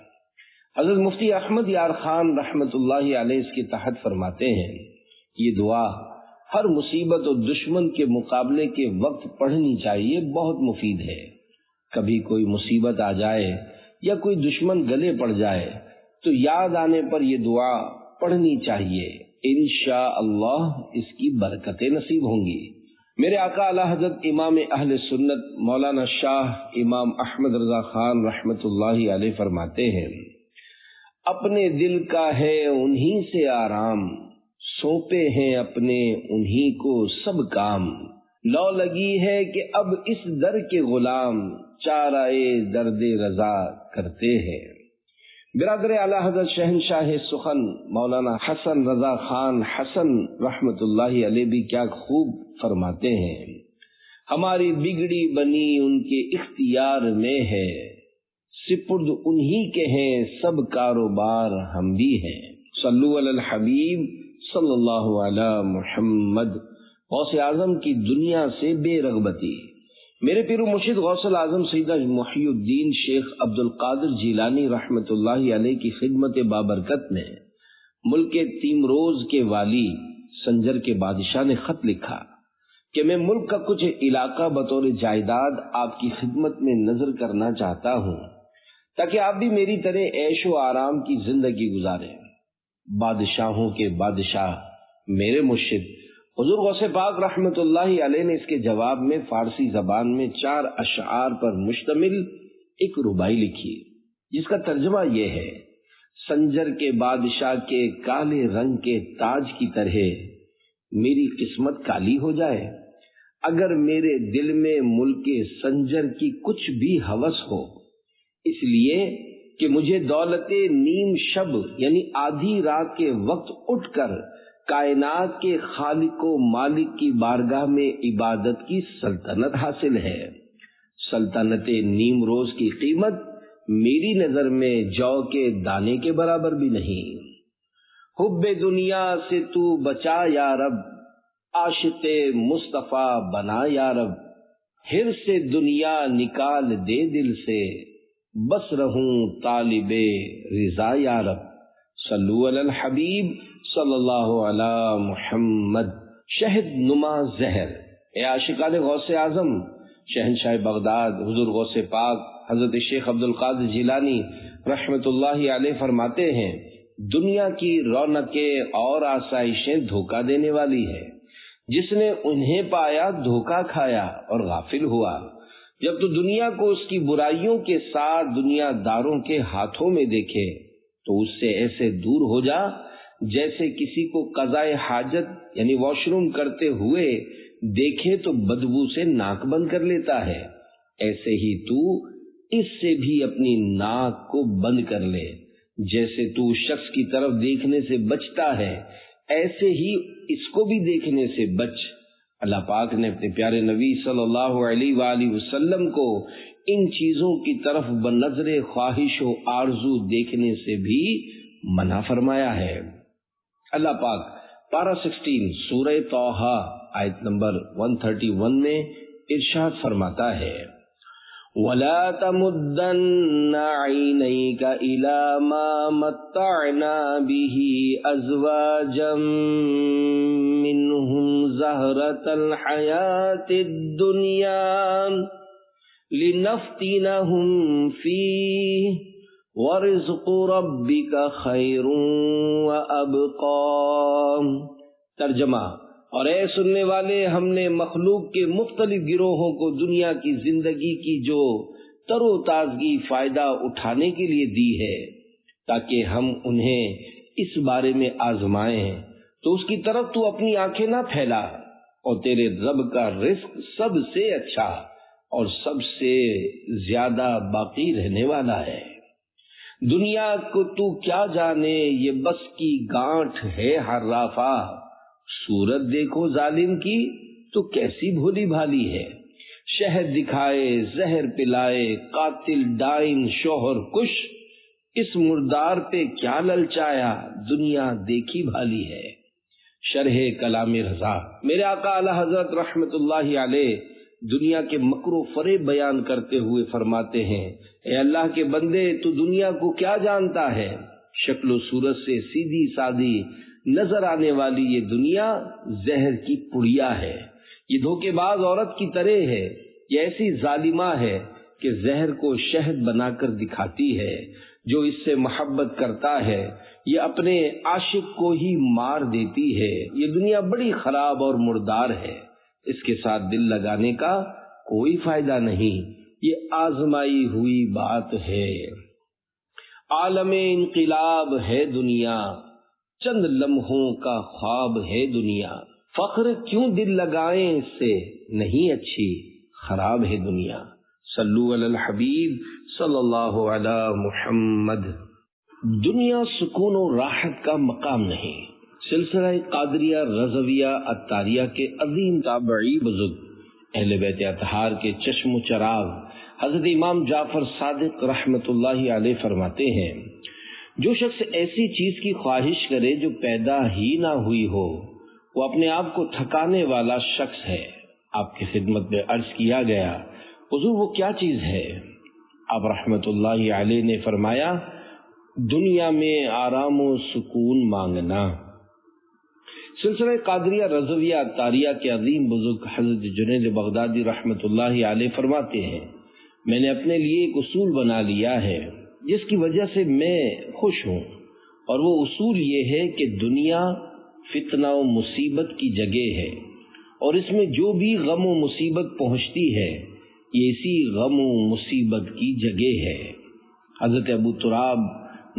حضرت مفتی احمد یار خان رحمت اللہ علیہ اس کے تحت فرماتے ہیں، یہ دعا ہر مصیبت اور دشمن کے مقابلے کے وقت پڑھنی چاہیے، بہت مفید ہے۔ کبھی کوئی مصیبت آ جائے یا کوئی دشمن گلے پڑ جائے تو یاد آنے پر یہ دعا پڑھنی چاہیے، انشاءاللہ اس کی برکتیں نصیب ہوں گی۔ میرے آقا اعلی حضرت امام اہل سنت مولانا شاہ امام احمد رضا خان رحمت اللہ علیہ فرماتے ہیں، اپنے دل کا ہے انہی سے آرام، سونپے ہیں اپنے انہی کو سب کام، لو لگی ہے کہ اب اس در کے غلام، چارہ درد رضا کرتے ہیں۔ برادر اعلی حضرت شہنشاہ سخن مولانا حسن رضا خان حسن رحمت اللہ علیہ بھی کیا خوب فرماتے ہیں، ہماری بگڑی بنی ان کے اختیار میں ہے، سپرد انہی کے ہیں سب کاروبار ہم بھی ہیں۔ صلو علی الحبیب صلی اللہ علی محمد۔ غوث اعظم کی دنیا سے بے رغبتی۔ میرے پیر و مرشد غوث الاعظم سیدنا محی الدین شیخ عبد القادر جیلانی رحمت اللہ علیہ کی خدمت بابرکت میں ملک تیمروز کے والی سنجر کے بادشاہ نے خط لکھا کہ میں ملک کا کچھ علاقہ بطور جائیداد آپ کی خدمت میں نظر کرنا چاہتا ہوں تاکہ آپ بھی میری طرح عیش و آرام کی زندگی گزاریں۔ بادشاہوں کے بادشاہ میرے مرشد حضور غوث پاک رحمت اللہ علیہ نے اس کے جواب میں فارسی زبان میں 4 اشعار پر مشتمل ایک ربائی لکھی، جس کا ترجمہ یہ ہے، سنجر کے بادشاہ کے کالے رنگ کے تاج کی طرح میری قسمت کالی ہو جائے، اگر میرے دل میں ملک سنجر کی کچھ بھی ہوس ہو، اس لیے کہ مجھے دولت نیم شب یعنی آدھی رات کے وقت اٹھ کر کائنات کے خالق و مالک کی بارگاہ میں عبادت کی سلطنت حاصل ہے۔ سلطنت نیم روز کی قیمت میری نظر میں جو کے دانے کے برابر بھی نہیں۔ حب دنیا سے تو بچا یا رب، عاشق مصطفیٰ بنا یا رب، حرص دنیا نکال دے دل سے، بس رہوں طالب رضا یا رب۔ صلو علی الحبیب صلی اللہ علی محمد۔ شہد نما زہر، اے عاشقان غوث اعظم، شہنشاہ بغداد حضور غوث پاک حضرت شیخ عبد القادر جیلانی رحمت اللہ علیہ فرماتے ہیں، دنیا کی رونقیں اور آسائشیں دھوکہ دینے والی ہے، جس نے انہیں پایا دھوکہ کھایا اور غافل ہوا۔ جب تو دنیا کو اس کی برائیوں کے ساتھ دنیا داروں کے ہاتھوں میں دیکھے تو اس سے ایسے دور ہو جا جیسے کسی کو قضائے حاجت یعنی واش روم کرتے ہوئے دیکھے تو بدبو سے ناک بند کر لیتا ہے، ایسے ہی تو اس سے بھی اپنی ناک کو بند کر لے، جیسے تو شخص کی طرف دیکھنے سے بچتا ہے ایسے ہی اس کو بھی دیکھنے سے بچ۔ اللہ پاک نے اپنے پیارے نبی صلی اللہ علیہ وآلہ وسلم کو ان چیزوں کی طرف بنظر خواہش و آرزو دیکھنے سے بھی منع فرمایا ہے۔ اللہ پاک پارہ 16 سورہ طٰہٰ آیت نمبر 131 میں ارشاد فرماتا ہے، وَلَا تَمُدَّنَّ عَيْنَيْكَ إِلَىٰ مَا مَتَّعْنَا بِهِ أَزْوَاجًا مِّنْهُمْ زَهْرَةَ الْحَيَاةِ الدُّنْيَا لِنَفْتِنَهُمْ فِيهِ وَرِزْقُ رَبِّكَ خَيْرٌ وَأَبْقَىٰ۔ ترجمہ، اور اے سننے والے، ہم نے مخلوق کے مختلف گروہوں کو دنیا کی زندگی کی جو تر و تازگی فائدہ اٹھانے کے لیے دی ہے تاکہ ہم انہیں اس بارے میں آزمائیں، تو اس کی طرف تو اپنی آنکھیں نہ پھیلا، اور تیرے رب کا رزق سب سے اچھا اور سب سے زیادہ باقی رہنے والا ہے۔ دنیا کو تو کیا جانے یہ بس کی گانٹھ ہے حرافہ، صورت دیکھو ظالم کی تو کیسی بھولی بھالی ہے، شہد دکھائے زہر پلائے قاتل ڈائن شوہر کش، اس مردار پہ کیا للچایا دنیا دیکھی بھالی ہے۔ شرح کلام رضا، میرے آقا اعلی حضرت رحمت اللہ علیہ دنیا کے مکر و فریب بیان کرتے ہوئے فرماتے ہیں، اے اللہ کے بندے تو دنیا کو کیا جانتا ہے، شکل و صورت سے سیدھی سادی نظر آنے والی یہ دنیا زہر کی پڑیا ہے، یہ دھوکے باز عورت کی طرح ہے، یہ ایسی ظالمہ ہے کہ زہر کو شہد بنا کر دکھاتی ہے، جو اس سے محبت کرتا ہے یہ اپنے عاشق کو ہی مار دیتی ہے، یہ دنیا بڑی خراب اور مردار ہے، اس کے ساتھ دل لگانے کا کوئی فائدہ نہیں، یہ آزمائی ہوئی بات ہے۔ عالم انقلاب ہے دنیا، چند لمحوں کا خواب ہے دنیا، فخر کیوں دل لگائیں اس سے، نہیں اچھی خراب ہے دنیا۔ صلو علی الحبیب صلی اللہ علی محمد۔ دنیا سکون و راحت کا مقام نہیں۔ سلسلہ قادریہ رضویہ عطاریہ کے عظیم تابعی بزرگ اہل بیت اطہار کے چشم و چراغ حضرت امام جعفر صادق رحمت اللہ علیہ فرماتے ہیں، جو شخص ایسی چیز کی خواہش کرے جو پیدا ہی نہ ہوئی ہو، وہ اپنے آپ کو تھکانے والا شخص ہے۔ آپ کی خدمت میں عرض کیا گیا، حضور وہ کیا چیز ہے؟ آپ رحمت اللہ علیہ نے فرمایا، دنیا میں آرام و سکون مانگنا۔ سلسلہ قادریہ رضویہ عطاریہ کے عظیم بزرگ حضرت جنید بغدادی رحمت اللہ علیہ فرماتے ہیں، میں نے اپنے لیے ایک اصول بنا لیا ہے جس کی وجہ سے میں خوش ہوں، اور وہ اصول یہ ہے کہ دنیا فتنہ و مصیبت کی جگہ ہے، اور اس میں جو بھی غم و مصیبت پہنچتی ہے یہ اسی غم و مصیبت کی جگہ ہے۔ حضرت ابو تراب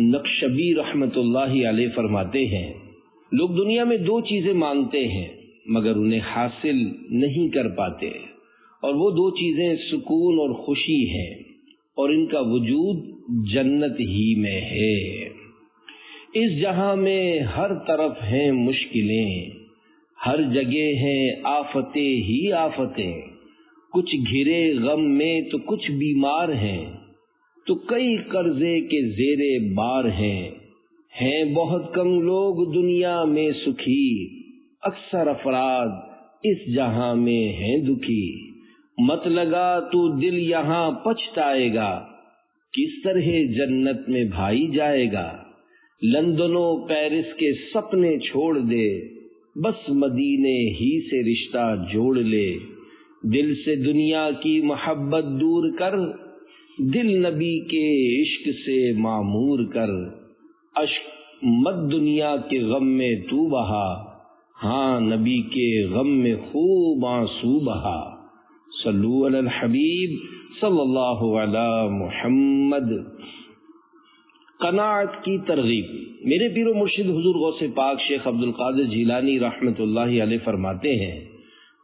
نقشبی رحمت اللہ علیہ فرماتے ہیں، لوگ دنیا میں دو چیزیں مانگتے ہیں مگر انہیں حاصل نہیں کر پاتے، اور وہ دو چیزیں سکون اور خوشی ہیں، اور ان کا وجود جنت ہی میں ہے۔ اس جہاں میں ہر طرف ہیں مشکلیں، ہر جگہ ہیں آفتیں ہی آفتیں، کچھ گھرے غم میں تو کچھ بیمار ہیں، تو کئی قرضے کے زیرے بار ہیں بہت کم لوگ دنیا میں سکھی، اکثر افراد اس جہاں میں ہیں دکھی، مت لگا تو دل یہاں پچھتائے گا، کس طرح جنت میں بھائی جائے گا، لندن و پیرس کے سپنے چھوڑ دے، بس مدینے ہی سے رشتہ جوڑ لے، دل سے دنیا کی محبت دور کر، دل نبی کے عشق سے معمور کر، اشک مت دنیا کے غم میں تو بہا، ہاں نبی کے غم میں خوب آنسو بہا۔ صلو علی الحبیب صلی اللہ علی محمد۔ قناعت کی ترغیب، میرے پیر و مرشد حضور غوث پاک شیخ عبد القادر جیلانی رحمت اللہ علیہ فرماتے ہیں،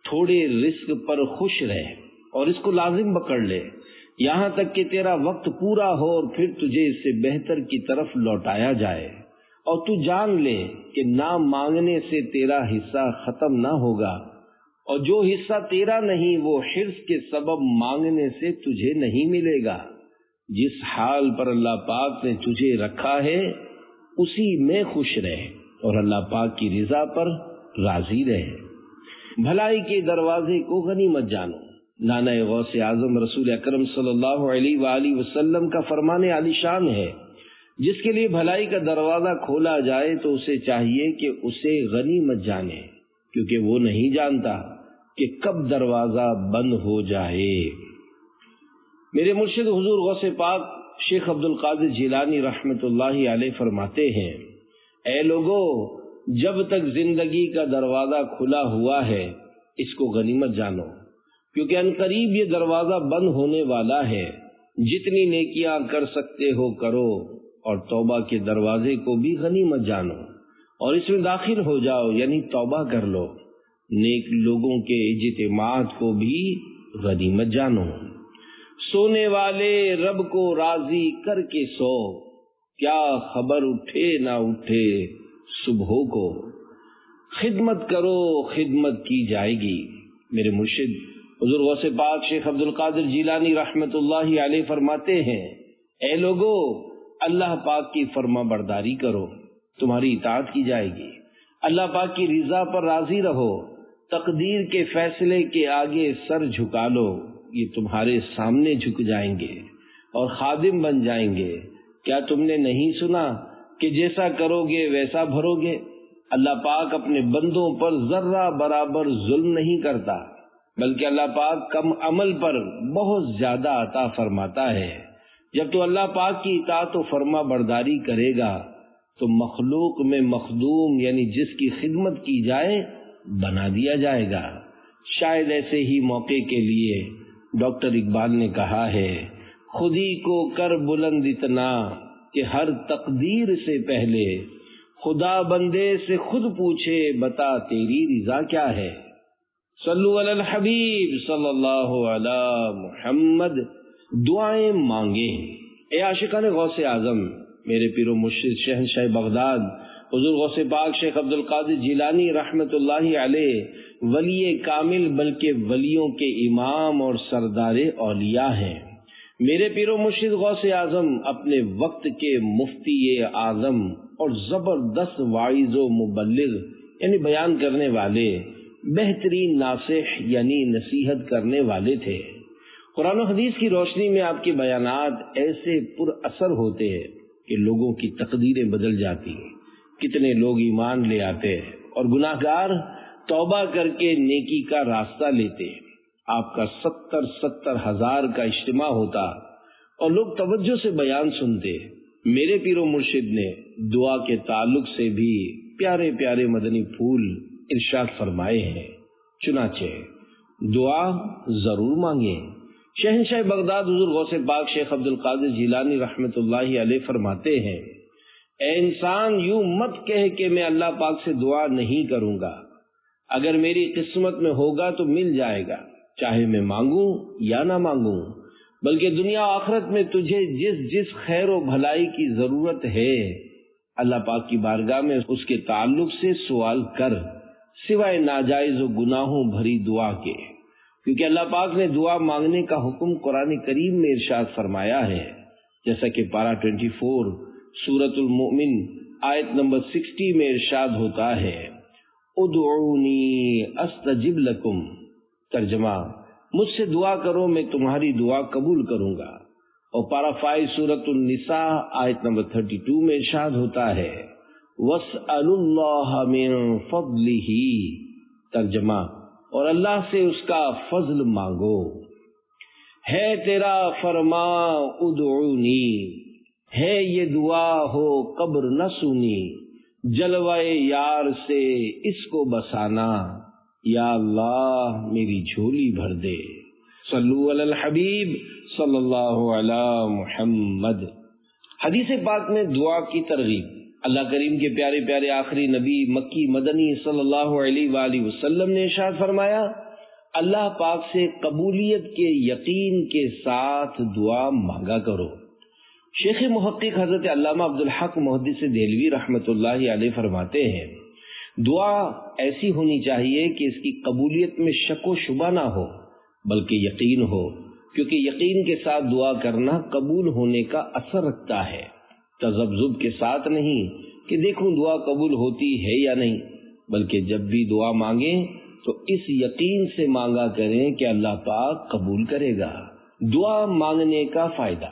تھوڑے رزق پر خوش رہ اور اس کو لازم پکڑ لے، یہاں تک کہ تیرا وقت پورا ہو اور پھر تجھے اس سے بہتر کی طرف لوٹایا جائے، اور تو جان لے کہ نہ مانگنے سے تیرا حصہ ختم نہ ہوگا، اور جو حصہ تیرا نہیں وہ حرص کے سبب مانگنے سے تجھے نہیں ملے گا۔ جس حال پر اللہ پاک نے تجھے رکھا ہے اسی میں خوش رہ اور اللہ پاک کی رضا پر راضی رہ۔ بھلائی کے دروازے کو غنیمت جانو۔ نانا غوث اعظم رسول اکرم صلی اللہ علیہ وآلہ وسلم کا فرمان عالی شان ہے، جس کے لیے بھلائی کا دروازہ کھولا جائے تو اسے چاہیے کہ اسے غنیمت جانے، کیونکہ وہ نہیں جانتا کہ کب دروازہ بند ہو جائے۔ میرے مرشد حضور غوث پاک شیخ عبد القادر جیلانی رحمت اللہ علیہ فرماتے ہیں، اے لوگو، جب تک زندگی کا دروازہ کھلا ہوا ہے اس کو غنیمت جانو، کیونکہ عنقریب یہ دروازہ بند ہونے والا ہے۔ جتنی نیکیاں کر سکتے ہو کرو، اور توبہ کے دروازے کو بھی غنیمت جانو اور اس میں داخل ہو جاؤ، یعنی توبہ کر لو۔ نیک لوگوں کے اجتماعات کو بھی غنیمت جانو۔ سونے والے رب کو راضی کر کے سو، کیا خبر اٹھے نہ اٹھے صبح کو، خدمت کرو خدمت کی جائے گی۔ میرے مرشد حضور غوث پاک شیخ عبد القادر جیلانی رحمت اللہ علیہ فرماتے ہیں، اے لوگو اللہ پاک کی فرما برداری کرو، تمہاری اطاعت کی جائے گی۔ اللہ پاک کی رضا پر راضی رہو، تقدیر کے فیصلے کے آگے سر جھکا لو، یہ تمہارے سامنے جھک جائیں گے اور خادم بن جائیں گے۔ کیا تم نے نہیں سنا کہ جیسا کرو گے ویسا بھرو گے؟ اللہ پاک اپنے بندوں پر ذرہ برابر ظلم نہیں کرتا، بلکہ اللہ پاک کم عمل پر بہت زیادہ عطا فرماتا ہے۔ جب تو اللہ پاک کی اطاعت و فرما برداری کرے گا تو مخلوق میں مخدوم یعنی جس کی خدمت کی جائے بنا دیا جائے گا۔ شاید ایسے ہی موقع کے لیے ڈاکٹر اقبال نے کہا ہے، خودی کو کر بلند اتنا کہ ہر تقدیر سے پہلے خدا بندے سے خود پوچھے بتا تیری رضا کیا ہے۔ صلو علی الحبیب صلی اللہ علی محمد۔ دعائیں مانگیں۔ اے عاشقان غوث اعظم، میرے پیر و مرشد شہنشاہ بغداد حضور غوث پاک شیخ عبد القادر جیلانی رحمت اللہ علیہ ولی کامل بلکہ ولیوں کے امام اور سردار اولیاء ہیں۔ میرے پیر و مرشد غوث اعظم اپنے وقت کے مفتی اعظم اور زبردست واعظ و مبلغ یعنی بیان کرنے والے، بہترین ناصح یعنی نصیحت کرنے والے تھے۔ قرآن و حدیث کی روشنی میں آپ کے بیانات ایسے پر اثر ہوتے ہیں کہ لوگوں کی تقدیریں بدل جاتی ہیں۔ کتنے لوگ ایمان لے آتے ہیں اور گناہ گار توبہ کر کے نیکی کا راستہ لیتے ہیں۔ آپ کا 70 ہزار کا اجتماع ہوتا اور لوگ توجہ سے بیان سنتے۔ میرے پیر و مرشد نے دعا کے تعلق سے بھی پیارے پیارے مدنی پھول ارشاد فرمائے ہیں، چنانچہ دعا ضرور مانگیں۔ شہنشاہ بغداد حضور غوث پاک شیخ عبد القادر جیلانی رحمت اللہ علیہ فرماتے ہیں، اے انسان یوں مت کہہ کہ میں اللہ پاک سے دعا نہیں کروں گا، اگر میری قسمت میں ہوگا تو مل جائے گا، چاہے میں مانگوں یا نہ مانگوں، بلکہ دنیا آخرت میں تجھے جس خیر و بھلائی کی ضرورت ہے اللہ پاک کی بارگاہ میں اس کے تعلق سے سوال کر، سوائے ناجائز و گناہوں بھری دعا کے، کیونکہ اللہ پاک نے دعا مانگنے کا حکم قرآن کریم میں ارشاد فرمایا ہے، جیسا کہ پارہ 24 سورۃ المؤمن آیت نمبر 60 میں ارشاد ہوتا ہے، ادعونی استجب لکم، ترجمہ مجھ سے دعا کرو میں تمہاری دعا قبول کروں گا۔ اور پارہ 5 سورۃ النساء آیت نمبر 32 میں ارشاد ہوتا ہے، وَاسْأَلُوا اللَّهَ مِن فَضْلِهِ، ترجمہ اور اللہ سے اس کا فضل مانگو۔ ہے تیرا فرما ادعونی، ہے یہ دعا ہو قبر نہ سنی، جلوائے یار سے اس کو بسانا، یا اللہ میری جھولی بھر دے۔ صلو علی الحبیب صلی اللہ علی محمد۔ حدیث پاک میں دعا کی ترغیب۔ اللہ کریم کے پیارے پیارے آخری نبی مکی مدنی صلی اللہ علیہ وآلہ وسلم نے ارشاد فرمایا، اللہ پاک سے قبولیت کے یقین کے ساتھ دعا مانگا کرو۔ شیخ محقق حضرت علامہ عبدالحق محدث دہلوی رحمت اللہ علیہ فرماتے ہیں، دعا ایسی ہونی چاہیے کہ اس کی قبولیت میں شک و شبہ نہ ہو بلکہ یقین ہو، کیونکہ یقین کے ساتھ دعا کرنا قبول ہونے کا اثر رکھتا ہے، تذبذب کے ساتھ نہیں کہ دیکھوں دعا قبول ہوتی ہے یا نہیں، بلکہ جب بھی دعا مانگیں تو اس یقین سے مانگا کریں کہ اللہ پاک قبول کرے گا۔ دعا مانگنے کا فائدہ۔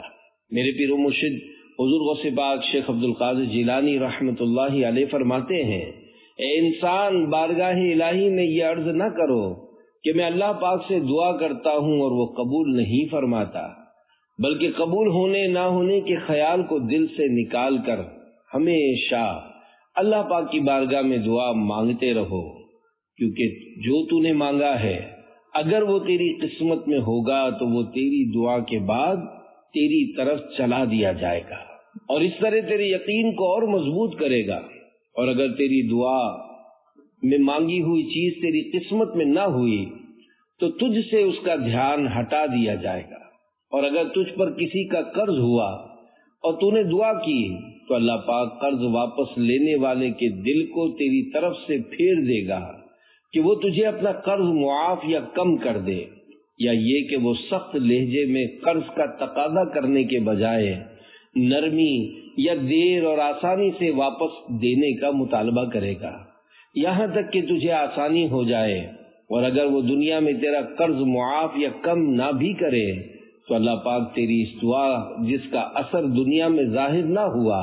میرے پیر و مرشد حضور غوث پاک شیخ عبد القادر جیلانی رحمت اللہ علیہ فرماتے ہیں، اے انسان بارگاہ الہی میں یہ عرض نہ کرو کہ میں اللہ پاک سے دعا کرتا ہوں اور وہ قبول نہیں فرماتا، بلکہ قبول ہونے نہ ہونے کے خیال کو دل سے نکال کر ہمیشہ اللہ پاک کی بارگاہ میں دعا مانگتے رہو، کیونکہ جو تو نے مانگا ہے اگر وہ تیری قسمت میں ہوگا تو وہ تیری دعا کے بعد تیری طرف چلا دیا جائے گا، اور اس طرح تیرے یقین کو اور مضبوط کرے گا۔ اور اگر تیری دعا میں مانگی ہوئی چیز تیری قسمت میں نہ ہوئی تو تجھ سے اس کا دھیان ہٹا دیا جائے گا، اور اگر تجھ پر کسی کا قرض ہوا اور تو نے دعا کی تو اللہ پاک قرض واپس لینے والے کے دل کو تیری طرف سے پھیر دے گا کہ وہ تجھے اپنا قرض معاف یا کم کر دے، یا یہ کہ وہ سخت لہجے میں قرض کا تقاضا کرنے کے بجائے نرمی یا دیر اور آسانی سے واپس دینے کا مطالبہ کرے گا، یہاں تک کہ تجھے آسانی ہو جائے۔ اور اگر وہ دنیا میں تیرا قرض معاف یا کم نہ بھی کرے تو اللہ پاک تیری اس دعا جس کا اثر دنیا میں ظاہر نہ ہوا،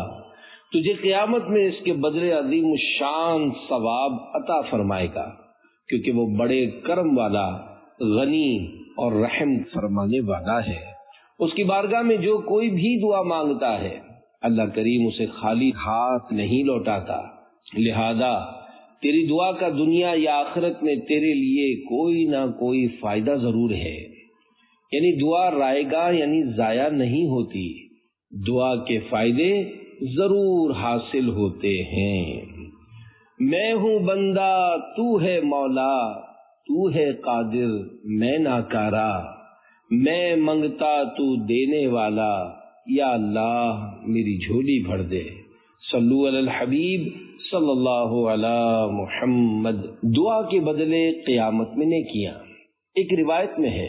تجھے قیامت میں اس کے بدلے عظیم الشان ثواب عطا فرمائے گا، کیونکہ وہ بڑے کرم والا، غنی اور رحم فرمانے والا ہے۔ اس کی بارگاہ میں جو کوئی بھی دعا مانگتا ہے اللہ کریم اسے خالی ہاتھ نہیں لوٹاتا، لہذا تیری دعا کا دنیا یا آخرت میں تیرے لیے کوئی نہ کوئی فائدہ ضرور ہے۔ یعنی دعا رائے گاہ یعنی ضائع نہیں ہوتی، دعا کے فائدے ضرور حاصل ہوتے ہیں۔ میں ہوں بندہ تو ہے مولا، تو ہے قادر میں ناکارہ، میں منگتا تو دینے والا، یا اللہ میری جھولی بھر دے۔ صلو علی الحبیب صلی اللہ علی محمد۔ دعا کے بدلے قیامت میں نیکیاں۔ ایک روایت میں ہے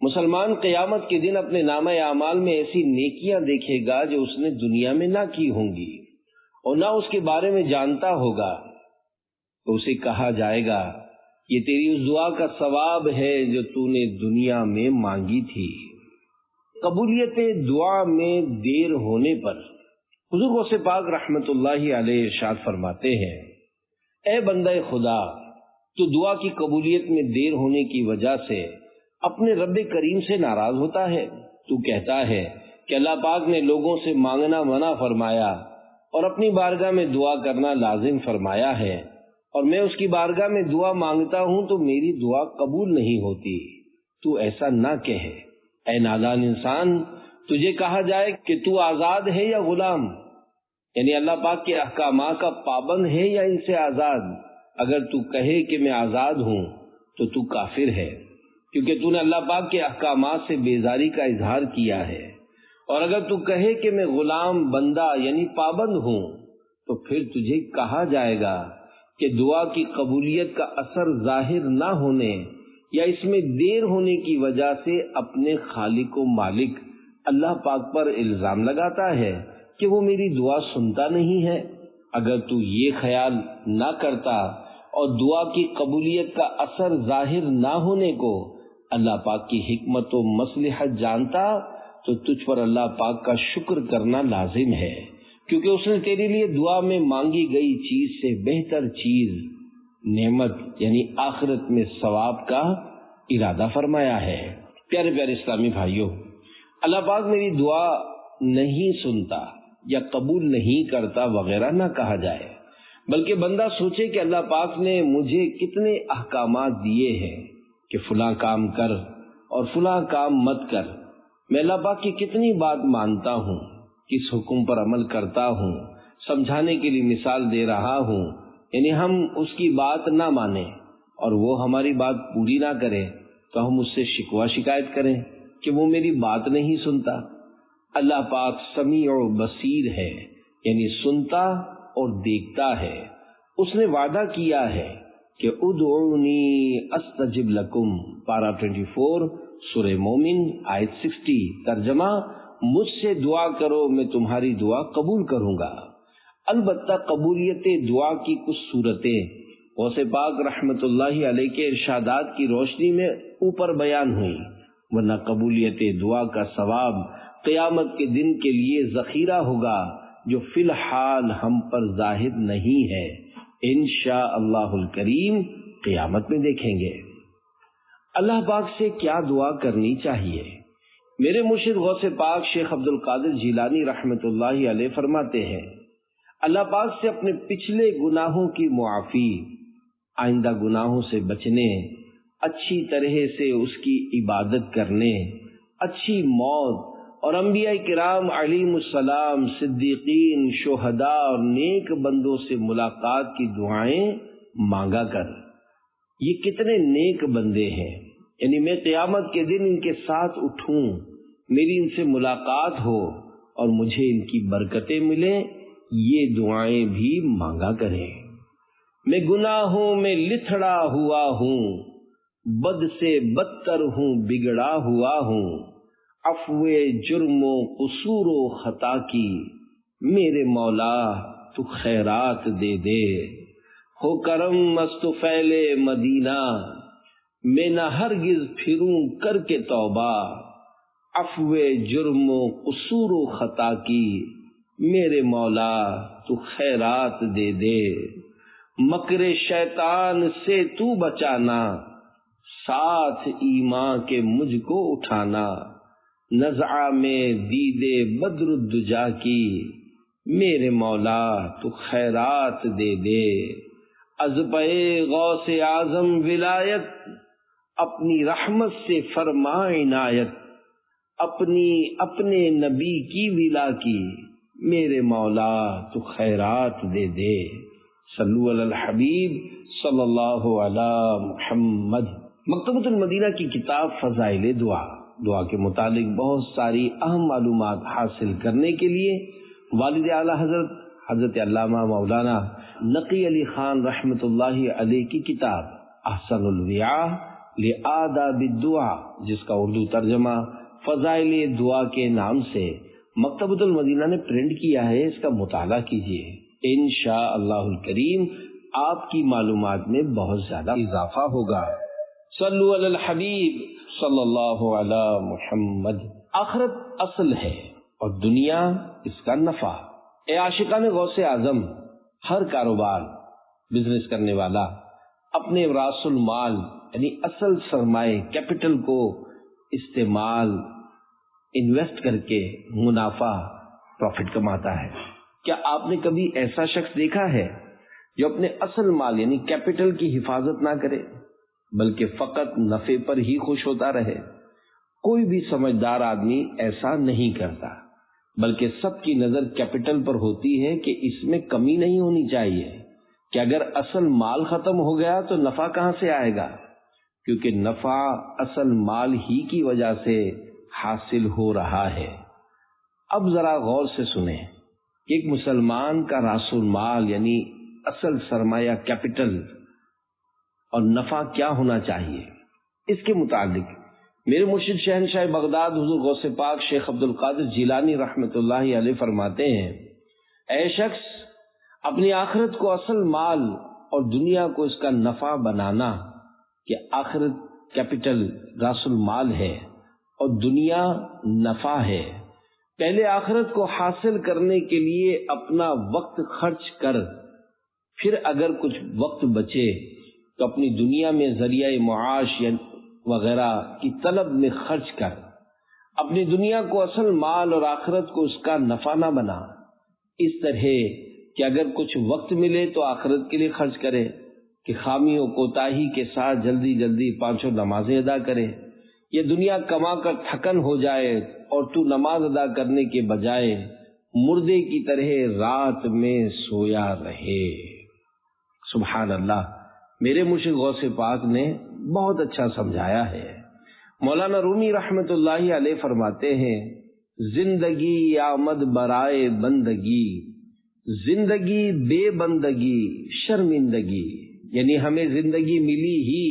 مسلمان قیامت کے دن اپنے نامہ اعمال میں ایسی نیکیاں دیکھے گا جو اس نے دنیا میں نہ کی ہوں گی اور نہ اس کے بارے میں جانتا ہوگا، تو اسے کہا جائے گا یہ تیری اس دعا کا ثواب ہے جو تو نے دنیا میں مانگی تھی۔ قبولیت دعا میں دیر ہونے پر حضور غوث پاک رحمت اللہ علیہ ارشاد فرماتے ہیں، اے بندہ خدا، تو دعا کی قبولیت میں دیر ہونے کی وجہ سے اپنے رب کریم سے ناراض ہوتا ہے۔ تو کہتا ہے کہ اللہ پاک نے لوگوں سے مانگنا منع فرمایا اور اپنی بارگاہ میں دعا کرنا لازم فرمایا ہے، اور میں اس کی بارگاہ میں دعا مانگتا ہوں تو میری دعا قبول نہیں ہوتی۔ تو ایسا نہ کہے، اے نادان انسان، تجھے کہا جائے کہ تو آزاد ہے یا غلام، یعنی اللہ پاک کے احکامات کا پابند ہے یا ان سے آزاد۔ اگر تو کہے کہ میں آزاد ہوں تو تو کافر ہے، کیونکہ تو نے اللہ پاک کے احکامات سے بیزاری کا اظہار کیا ہے۔ اور اگر تو کہے کہ میں غلام بندہ یعنی پابند ہوں تو پھر تجھے کہا جائے گا کہ دعا کی قبولیت کا اثر ظاہر نہ ہونے یا اس میں دیر ہونے کی وجہ سے اپنے خالق و مالک اللہ پاک پر الزام لگاتا ہے کہ وہ میری دعا سنتا نہیں ہے۔ اگر تو یہ خیال نہ کرتا اور دعا کی قبولیت کا اثر ظاہر نہ ہونے کو اللہ پاک کی حکمت و مصلحت جانتا تو تجھ پر اللہ پاک کا شکر کرنا لازم ہے، کیونکہ اس نے تیرے لیے دعا میں مانگی گئی چیز سے بہتر چیز نعمت یعنی آخرت میں ثواب کا ارادہ فرمایا ہے۔ پیارے پیارے اسلامی بھائیوں، اللہ پاک میری دعا نہیں سنتا یا قبول نہیں کرتا وغیرہ نہ کہا جائے، بلکہ بندہ سوچے کہ اللہ پاک نے مجھے کتنے احکامات دیے ہیں کہ فلاں کام کر اور فلاں کام مت کر، میں اللہ پاک کی کتنی بات مانتا ہوں، کس حکم پر عمل کرتا ہوں، سمجھانے کے لیے مثال دے رہا ہوں۔ یعنی ہم اس کی بات نہ مانیں اور وہ ہماری بات پوری نہ کرے تو ہم اس سے شکوہ شکایت کریں کہ وہ میری بات نہیں سنتا۔ اللہ پاک سمیع و بصیر ہے، یعنی سنتا اور دیکھتا ہے۔ اس نے وعدہ کیا ہے کہ ادعونی استجب لکم، پارہ 24 سورہ مومن آیت 60، ترجمہ مجھ سے دعا کرو میں تمہاری دعا قبول کروں گا۔ البتہ قبولیت دعا کی کچھ صورتیں غوث پاک رحمت اللہ علیہ کے ارشادات کی روشنی میں اوپر بیان ہوئی، ورنہ قبولیت دعا کا ثواب قیامت کے دن کے لیے ذخیرہ ہوگا جو فی الحال ہم پر ظاہر نہیں ہے، انشاءاللہ الکریم قیامت میں دیکھیں گے۔ اللہ پاک سے کیا دعا کرنی چاہیے؟ میرے مرشد غوث پاک شیخ عبد القادر جیلانی رحمت اللہ علیہ فرماتے ہیں، اللہ پاک سے اپنے پچھلے گناہوں کی معافی، آئندہ گناہوں سے بچنے، اچھی طرح سے اس کی عبادت کرنے، اچھی موت اور انبیاء کرام علیہم السلام، صدیقین، شہداء اور نیک بندوں سے ملاقات کی دعائیں مانگا کر۔ یہ کتنے نیک بندے ہیں، یعنی میں قیامت کے دن ان کے ساتھ اٹھوں، میری ان سے ملاقات ہو اور مجھے ان کی برکتیں ملیں، یہ دعائیں بھی مانگا کریں۔ میں گناہوں میں لتھڑا ہوا ہوں، بد سے بدتر ہوں بگڑا ہوا ہوں، عفو جرم و قصور و خطا کی میرے مولا تو خیرات دے دے۔ ہو کرم مستفیل مدینہ، میں نہ ہرگز پھروں کر کے توبہ، عفو جرم و قصور و خطا کی میرے مولا تو خیرات دے دے۔ مکر شیطان سے تو بچانا، ساتھ ایمان کے مجھ کو اٹھانا، نزعہ میں دیدے بدر الدجا کی میرے مولا تو خیرات دے دے۔ از پہ غوث اعظم ولایت، اپنی رحمت سے فرما عنایت، اپنے نبی کی ولا کی میرے مولا تو خیرات دے دے۔ صلو علی الحبیب صلی اللہ علی محمد۔ مکتبۃ المدینہ کی کتاب فضائل دعا کے متعلق بہت ساری اہم معلومات حاصل کرنے کے لیے والد اعلیٰ حضرت علامہ مولانا نقی علی خان رحمۃ اللہ علیہ کی کتاب احسن الویاہ لآداب الدعاء، جس کا اردو ترجمہ فضائل دعا کے نام سے مکتبۃ المدینہ نے پرنٹ کیا ہے، اس کا مطالعہ کیجیے، انشاءاللہ الکریم آپ کی معلومات میں بہت زیادہ اضافہ ہوگا۔ صلو علی الحبیب صلی اللہ علی محمد۔ آخرت اصل ہے اور دنیا اس کا نفع۔ اے عاشقان غوث اعظم، ہر کاروبار، بزنس کرنے والا اپنے راس المال یعنی اصل سرمایہ کیپٹل کو استعمال انویسٹ کر کے منافع پروفٹ کماتا ہے۔ کیا آپ نے کبھی ایسا شخص دیکھا ہے جو اپنے اصل مال یعنی کیپٹل کی حفاظت نہ کرے بلکہ فقط نفع پر ہی خوش ہوتا رہے؟ کوئی بھی سمجھدار آدمی ایسا نہیں کرتا، بلکہ سب کی نظر کیپٹل پر ہوتی ہے کہ اس میں کمی نہیں ہونی چاہیے، کہ اگر اصل مال ختم ہو گیا تو نفع کہاں سے آئے گا، کیونکہ نفع اصل مال ہی کی وجہ سے حاصل ہو رہا ہے۔ اب ذرا غور سے سنیں کہ ایک مسلمان کا راس المال یعنی اصل سرمایہ کیپٹل اور نفع کیا ہونا چاہیے۔ اس کے متعلق میرے مرشد شہنشاہ بغداد حضور غوث پاک شیخ عبد القادر جیلانی رحمۃ اللہ علیہ فرماتے ہیں، اے شخص، اپنی آخرت کو اصل مال اور دنیا کو اس کا نفع بنانا، کہ آخرت کیپٹل راس المال ہے اور دنیا نفع ہے۔ پہلے آخرت کو حاصل کرنے کے لیے اپنا وقت خرچ کر، پھر اگر کچھ وقت بچے تو اپنی دنیا میں ذریعہ معاش وغیرہ کی طلب میں خرچ کر۔ اپنی دنیا کو اصل مال اور آخرت کو اس کا نفع نہ بنا، اس طرح کہ اگر کچھ وقت ملے تو آخرت کے لیے خرچ کرے، کہ خامی و کوتاہی کے ساتھ جلدی جلدی 5 نمازیں ادا کرے، یہ دنیا کما کر تھکن ہو جائے اور تو نماز ادا کرنے کے بجائے مردے کی طرح رات میں سویا رہے۔ سبحان اللہ، میرے مرشد غوث پاک نے بہت اچھا سمجھایا ہے۔ مولانا رومی رحمت اللہ علیہ فرماتے ہیں، زندگی آمد برائے بندگی، زندگی بے بندگی شرمندگی، یعنی ہمیں زندگی ملی ہی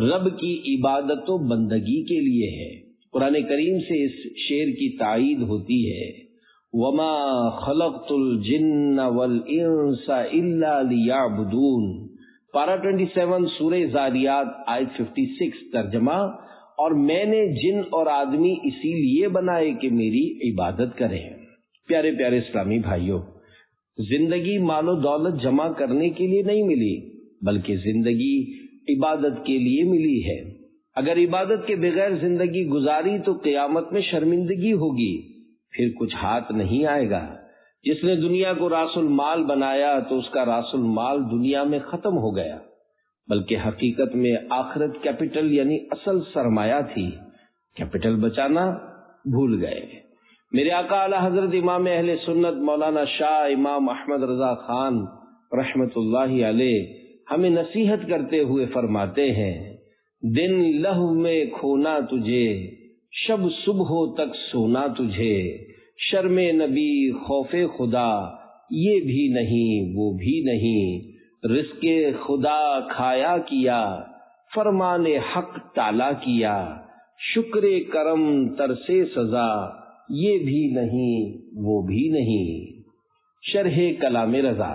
رب کی عبادت و بندگی کے لیے ہے۔ قرآن کریم سے اس شعر کی تائید ہوتی ہے، وما خلقت الجن والانس الا لیعبدون، پارہ 27 سورہ زاریات آیت 56 ترجمہ، اور میں نے جن اور آدمی اسی لیے بنائے کہ میری عبادت کریں۔ پیارے پیارے اسلامی بھائیوں، زندگی مال و دولت جمع کرنے کے لیے نہیں ملی، بلکہ زندگی عبادت کے لیے ملی ہے۔ اگر عبادت کے بغیر زندگی گزاری تو قیامت میں شرمندگی ہوگی، پھر کچھ ہاتھ نہیں آئے گا۔ جس نے دنیا کو راس المال بنایا تو اس کا راس المال دنیا میں ختم ہو گیا، بلکہ حقیقت میں آخرت کیپٹل یعنی اصل سرمایہ تھی، کیپٹل بچانا بھول گئے۔ میرے آقا اعلی حضرت امام اہل سنت مولانا شاہ امام احمد رضا خان رحمت اللہ علیہ ہمیں نصیحت کرتے ہوئے فرماتے ہیں، دن لہو میں کھونا تجھے، شب صبح تک سونا تجھے، شرم نبی خوف خدا یہ بھی نہیں وہ بھی نہیں، رزق خدا کھایا کیا، فرمان حق تالا کیا، شکر کرم ترسے سزا، یہ بھی نہیں وہ بھی نہیں۔ شرح کلام رضا۔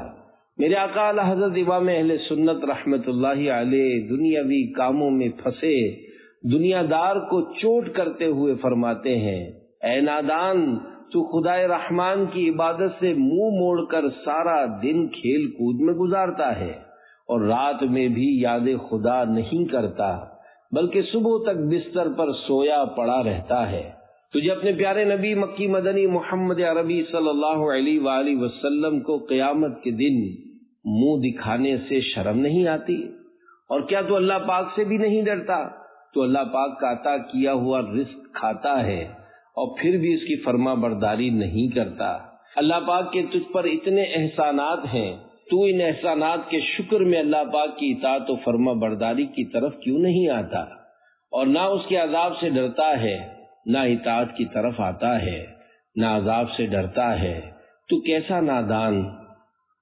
میرے آقا اعلی حضرت امام اہل سنت رحمت اللہ علیہ دنیاوی کاموں میں پھنسے دنیا دار کو چوٹ کرتے ہوئے فرماتے ہیں، اے نادان، تو خدائے رحمان کی عبادت سے منہ موڑ کر سارا دن کھیل کود میں گزارتا ہے اور رات میں بھی یاد خدا نہیں کرتا، بلکہ صبح تک بستر پر سویا پڑا رہتا ہے۔ تجھے اپنے پیارے نبی مکی مدنی محمد عربی صلی اللہ علیہ وآلہ وسلم کو قیامت کے دن منہ دکھانے سے شرم نہیں آتی؟ اور کیا تو اللہ پاک سے بھی نہیں ڈرتا؟ تو اللہ پاک کا عطا کیا ہوا رزق کھاتا ہے اور پھر بھی اس کی فرما برداری نہیں کرتا۔ اللہ پاک کے تجھ پر اتنے احسانات ہیں، تو ان احسانات کے شکر میں اللہ پاک کی اطاعت و فرما برداری کی طرف کیوں نہیں آتا، اور نہ اس کے عذاب سے ڈرتا ہے، نہ اطاعت کی طرف آتا ہے، نہ عذاب سے ڈرتا ہے؟ تو کیسا نادان،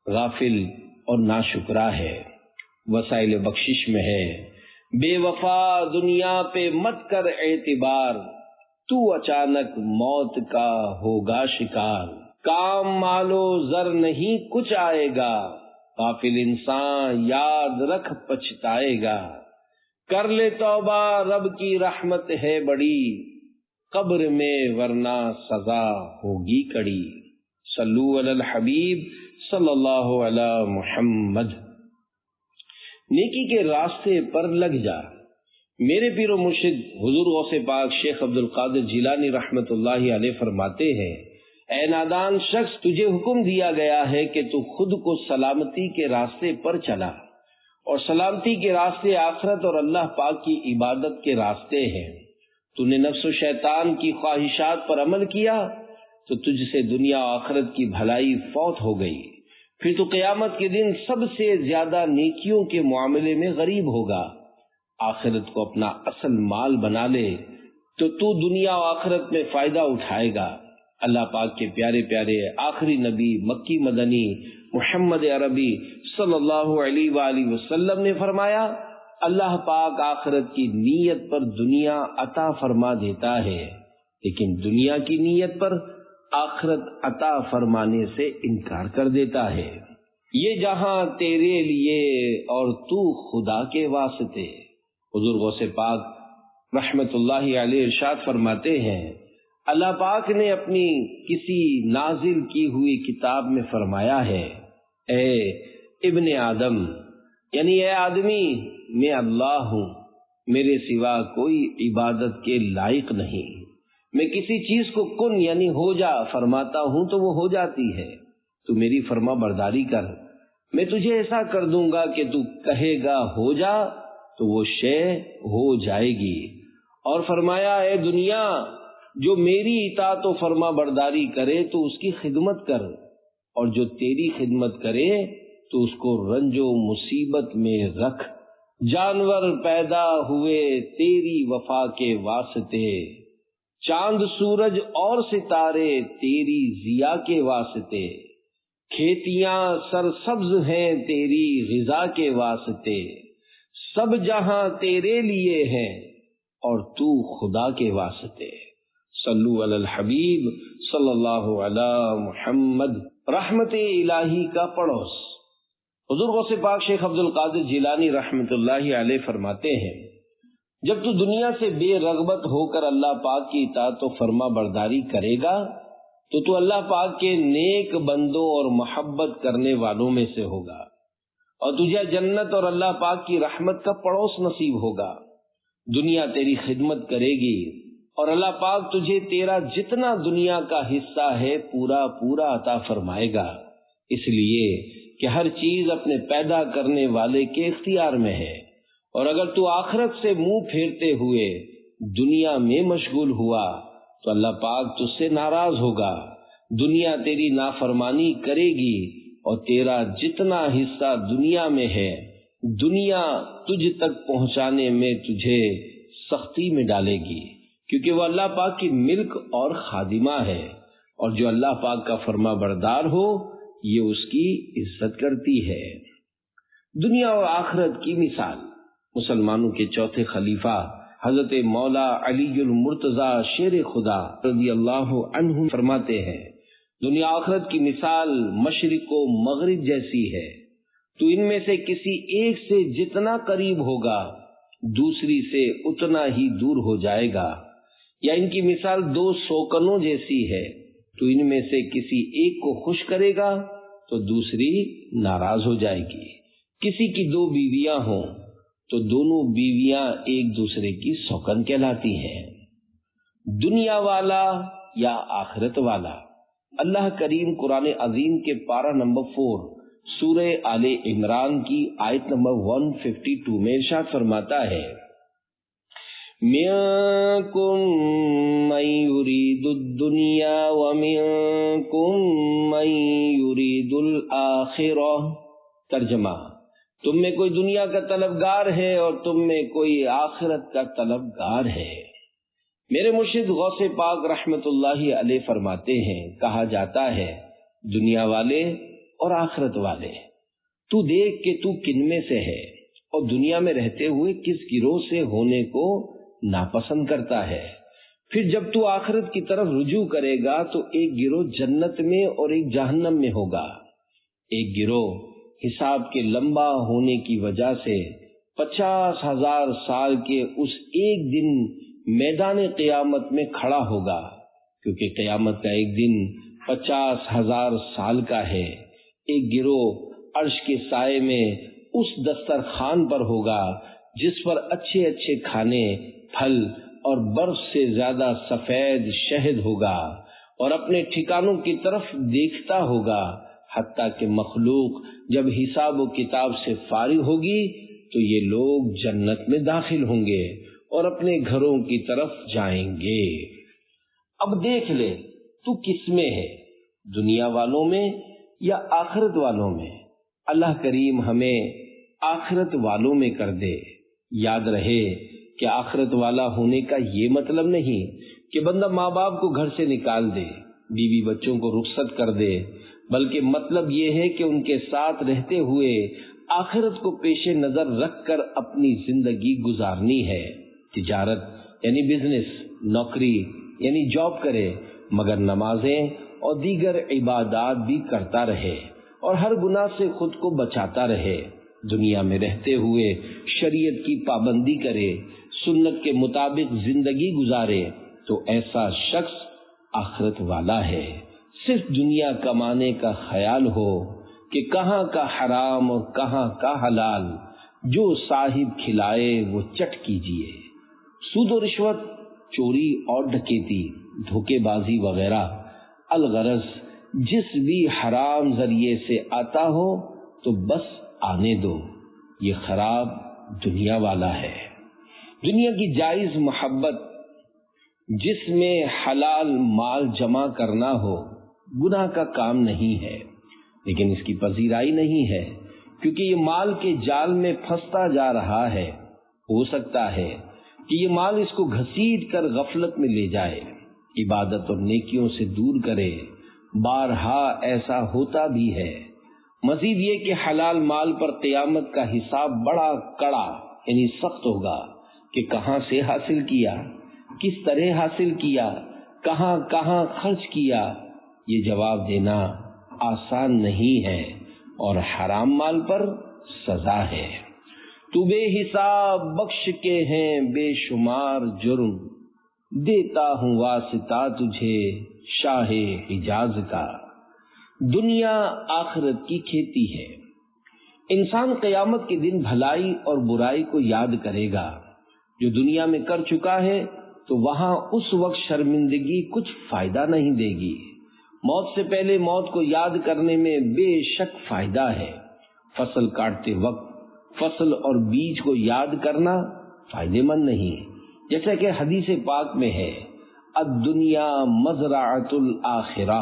غافل اور ناشکرا ہے۔ وسائل بخشش میں ہے، بے وفا دنیا پہ مت کر اعتبار، تو اچانک موت کا ہوگا شکار، کام مالو زر نہیں کچھ آئے گا، غافل انسان یاد رکھ پچھتائے گا، کر لے توبہ رب کی رحمت ہے بڑی، قبر میں ورنہ سزا ہوگی کڑی۔ صلو علی الحبیب صلی اللہ علی محمد۔ نیکی کے راستے پر لگ جا۔ میرے پیر و مرشد حضور غوث پاک شیخ عبد القادر جیلانی رحمت اللہ علیہ فرماتے ہیں، اے نادان شخص، تجھے حکم دیا گیا ہے کہ تو خود کو سلامتی کے راستے پر چلا، اور سلامتی کے راستے آخرت اور اللہ پاک کی عبادت کے راستے ہیں۔ تو نے نفس و شیطان کی خواہشات پر عمل کیا تو تجھ سے دنیا و آخرت کی بھلائی فوت ہو گئی، پھر تو قیامت کے دن سب سے زیادہ نیکیوں کے معاملے میں غریب ہوگا۔ آخرت کو اپنا اصل مال بنا لے تو دنیا و آخرت میں فائدہ اٹھائے گا۔ اللہ پاک کے پیارے پیارے آخری نبی مکی مدنی محمد عربی صلی اللہ علیہ وآلہ وسلم نے فرمایا، اللہ پاک آخرت کی نیت پر دنیا عطا فرما دیتا ہے، لیکن دنیا کی نیت پر آخرت عطا فرمانے سے انکار کر دیتا ہے۔ یہ جہاں تیرے لیے اور تو خدا کے واسطے۔ حضور غوث پاک رحمت اللہ علیہ ارشاد فرماتے ہیں، اللہ پاک نے اپنی کسی نازل کی ہوئی کتاب میں فرمایا ہے، اے ابن آدم، یعنی اے آدمی، میں اللہ ہوں، میرے سوا کوئی عبادت کے لائق نہیں۔ میں کسی چیز کو کن یعنی ہو جا فرماتا ہوں تو وہ ہو جاتی ہے، تو میری فرما برداری کر، میں تجھے ایسا کر دوں گا کہ تو کہے گا ہو جا تو وہ شے ہو جائے گی۔ اور فرمایا، اے دنیا، جو میری اطاعت و فرما برداری کرے تو اس کی خدمت کر، اور جو تیری خدمت کرے تو اس کو رنج و مصیبت میں رکھ۔ جانور پیدا ہوئے تیری وفا کے واسطے، چاند سورج اور ستارے تیری ضیا کے واسطے، کھیتیاں سرسبز ہیں تیری غذا کے واسطے، سب جہاں تیرے لیے ہیں اور تو خدا کے واسطے۔ صلو علی الحبیب صلی اللہ علی محمد۔ رحمت الہی کا پڑوس۔ حضور غوث پاک شیخ عبد القادر جیلانی رحمت اللہ علیہ فرماتے ہیں، جب تو دنیا سے بے رغبت ہو کر اللہ پاک کی اطاعت و فرما برداری کرے گا تو اللہ پاک کے نیک بندوں اور محبت کرنے والوں میں سے ہوگا، اور تجھے جنت اور اللہ پاک کی رحمت کا پڑوس نصیب ہوگا۔ دنیا تیری خدمت کرے گی اور اللہ پاک تجھے تیرا جتنا دنیا کا حصہ ہے پورا پورا عطا فرمائے گا، اس لیے کہ ہر چیز اپنے پیدا کرنے والے کے اختیار میں ہے، اور اگر تو آخرت سے منہ پھیرتے ہوئے دنیا میں مشغول ہوا تو اللہ پاک تجھ سے ناراض ہوگا، دنیا تیری نافرمانی کرے گی، اور تیرا جتنا حصہ دنیا میں ہے دنیا تجھ تک پہنچانے میں تجھے سختی میں ڈالے گی، کیونکہ وہ اللہ پاک کی ملک اور خادمہ ہے، اور جو اللہ پاک کا فرما بردار ہو یہ اس کی عزت کرتی ہے۔ دنیا اور آخرت کی مثال، مسلمانوں کے چوتھے خلیفہ حضرت مولا علی المرتضی شیر خدا رضی اللہ عنہ فرماتے ہیں، دنیا آخرت کی مثال مشرق و مغرب جیسی ہے، تو ان میں سے کسی ایک سے جتنا قریب ہوگا دوسری سے اتنا ہی دور ہو جائے گا، یا ان کی مثال دو سوکنوں جیسی ہے، تو ان میں سے کسی ایک کو خوش کرے گا تو دوسری ناراض ہو جائے گی۔ کسی کی دو بیویاں ہوں تو دونوں بیویاں ایک دوسرے کی سوکن کہلاتی ہیں۔ دنیا والا یا آخرت والا، اللہ کریم قرآن عظیم کے پارہ نمبر 4 سورہ آل عمران کی آیت نمبر 152 میں ارشاد فرماتا ہے، مِنْكُمْ مَنْ يُرِيدُ الدُّنْيَا وَمِنْكُمْ مَنْ يُرِيدُ الْآخِرَةَ۔ ترجمہ، تم میں کوئی دنیا کا طلبگار ہے اور تم میں کوئی آخرت کا طلبگار ہے۔ میرے مرشد غوث پاک رحمت اللہ علیہ فرماتے ہیں، کہا جاتا ہے دنیا والے اور آخرت والے، تو دیکھ کہ تو کن میں سے ہے اور دنیا میں رہتے ہوئے کس گروہ سے ہونے کو ناپسند کرتا ہے۔ پھر جب تو آخرت کی طرف رجوع کرے گا تو ایک گروہ جنت میں اور ایک جہنم میں ہوگا۔ ایک گروہ حساب کے لمبا ہونے کی وجہ سے 50,000 سال کے اس ایک دن میدان قیامت میں کھڑا ہوگا، کیونکہ قیامت کا ایک دن 50,000 سال کا ہے۔ ایک گروہ عرش کے سائے میں اس دسترخوان پر ہوگا جس پر اچھے اچھے کھانے، پھل اور برف سے زیادہ سفید شہد ہوگا، اور اپنے ٹھکانوں کی طرف دیکھتا ہوگا، حتیٰ کہ مخلوق جب حساب و کتاب سے فارغ ہوگی تو یہ لوگ جنت میں داخل ہوں گے اور اپنے گھروں کی طرف جائیں گے۔ اب دیکھ لے تو کس میں ہے، دنیا والوں میں یا آخرت والوں میں؟ اللہ کریم ہمیں آخرت والوں میں کر دے۔ یاد رہے کہ آخرت والا ہونے کا یہ مطلب نہیں کہ بندہ ماں باپ کو گھر سے نکال دے، بیوی بچوں کو رخصت کر دے، بلکہ مطلب یہ ہے کہ ان کے ساتھ رہتے ہوئے آخرت کو پیش نظر رکھ کر اپنی زندگی گزارنی ہے۔ تجارت یعنی بزنس، نوکری یعنی جاب کرے، مگر نمازیں اور دیگر عبادات بھی کرتا رہے اور ہر گناہ سے خود کو بچاتا رہے۔ دنیا میں رہتے ہوئے شریعت کی پابندی کرے، سنت کے مطابق زندگی گزارے، تو ایسا شخص آخرت والا ہے۔ صرف دنیا کمانے کا خیال ہو کہ کہاں کا حرام اور کہاں کا حلال، جو صاحب کھلائے وہ چٹ کیجیے۔ سود و رشوت، چوری اور ڈکیتی، دھوکے بازی وغیرہ، الغرض جس بھی حرام ذریعے سے آتا ہو تو بس آنے دو، یہ خراب دنیا والا ہے۔ دنیا کی جائز محبت جس میں حلال مال جمع کرنا ہو گناہ کا کام نہیں ہے، لیکن اس کی پذیرائی نہیں ہے، کیونکہ یہ مال کے جال میں پھنستا جا رہا ہے۔ ہو سکتا ہے کہ یہ مال اس کو گھسیٹ کر غفلت میں لے جائے، عبادت اور نیکیوں سے دور کرے۔ بارہا ایسا ہوتا بھی ہے۔ مزید یہ کہ حلال مال پر قیامت کا حساب بڑا کڑا یعنی سخت ہوگا کہ کہاں سے حاصل کیا، کس طرح حاصل کیا، کہاں کہاں خرچ کیا، یہ جواب دینا آسان نہیں ہے، اور حرام مال پر سزا ہے۔ تو بے حساب بخش کے ہیں بے شمار جرم، دیتا ہوں واسطہ تجھے شاہ حجاز کا۔ دنیا آخرت کی کھیتی ہے۔ انسان قیامت کے دن بھلائی اور برائی کو یاد کرے گا۔ جو دنیا میں کر چکا ہے تو وہاں اس وقت شرمندگی کچھ فائدہ نہیں دے گی۔ موت سے پہلے موت کو یاد کرنے میں بے شک فائدہ ہے۔ فصل کاٹتے وقت فصل اور بیج کو یاد کرنا فائدہ مند نہیں، جیسا کہ حدیث پاک میں ہے، الدنیا مزرعۃ الآخرہ،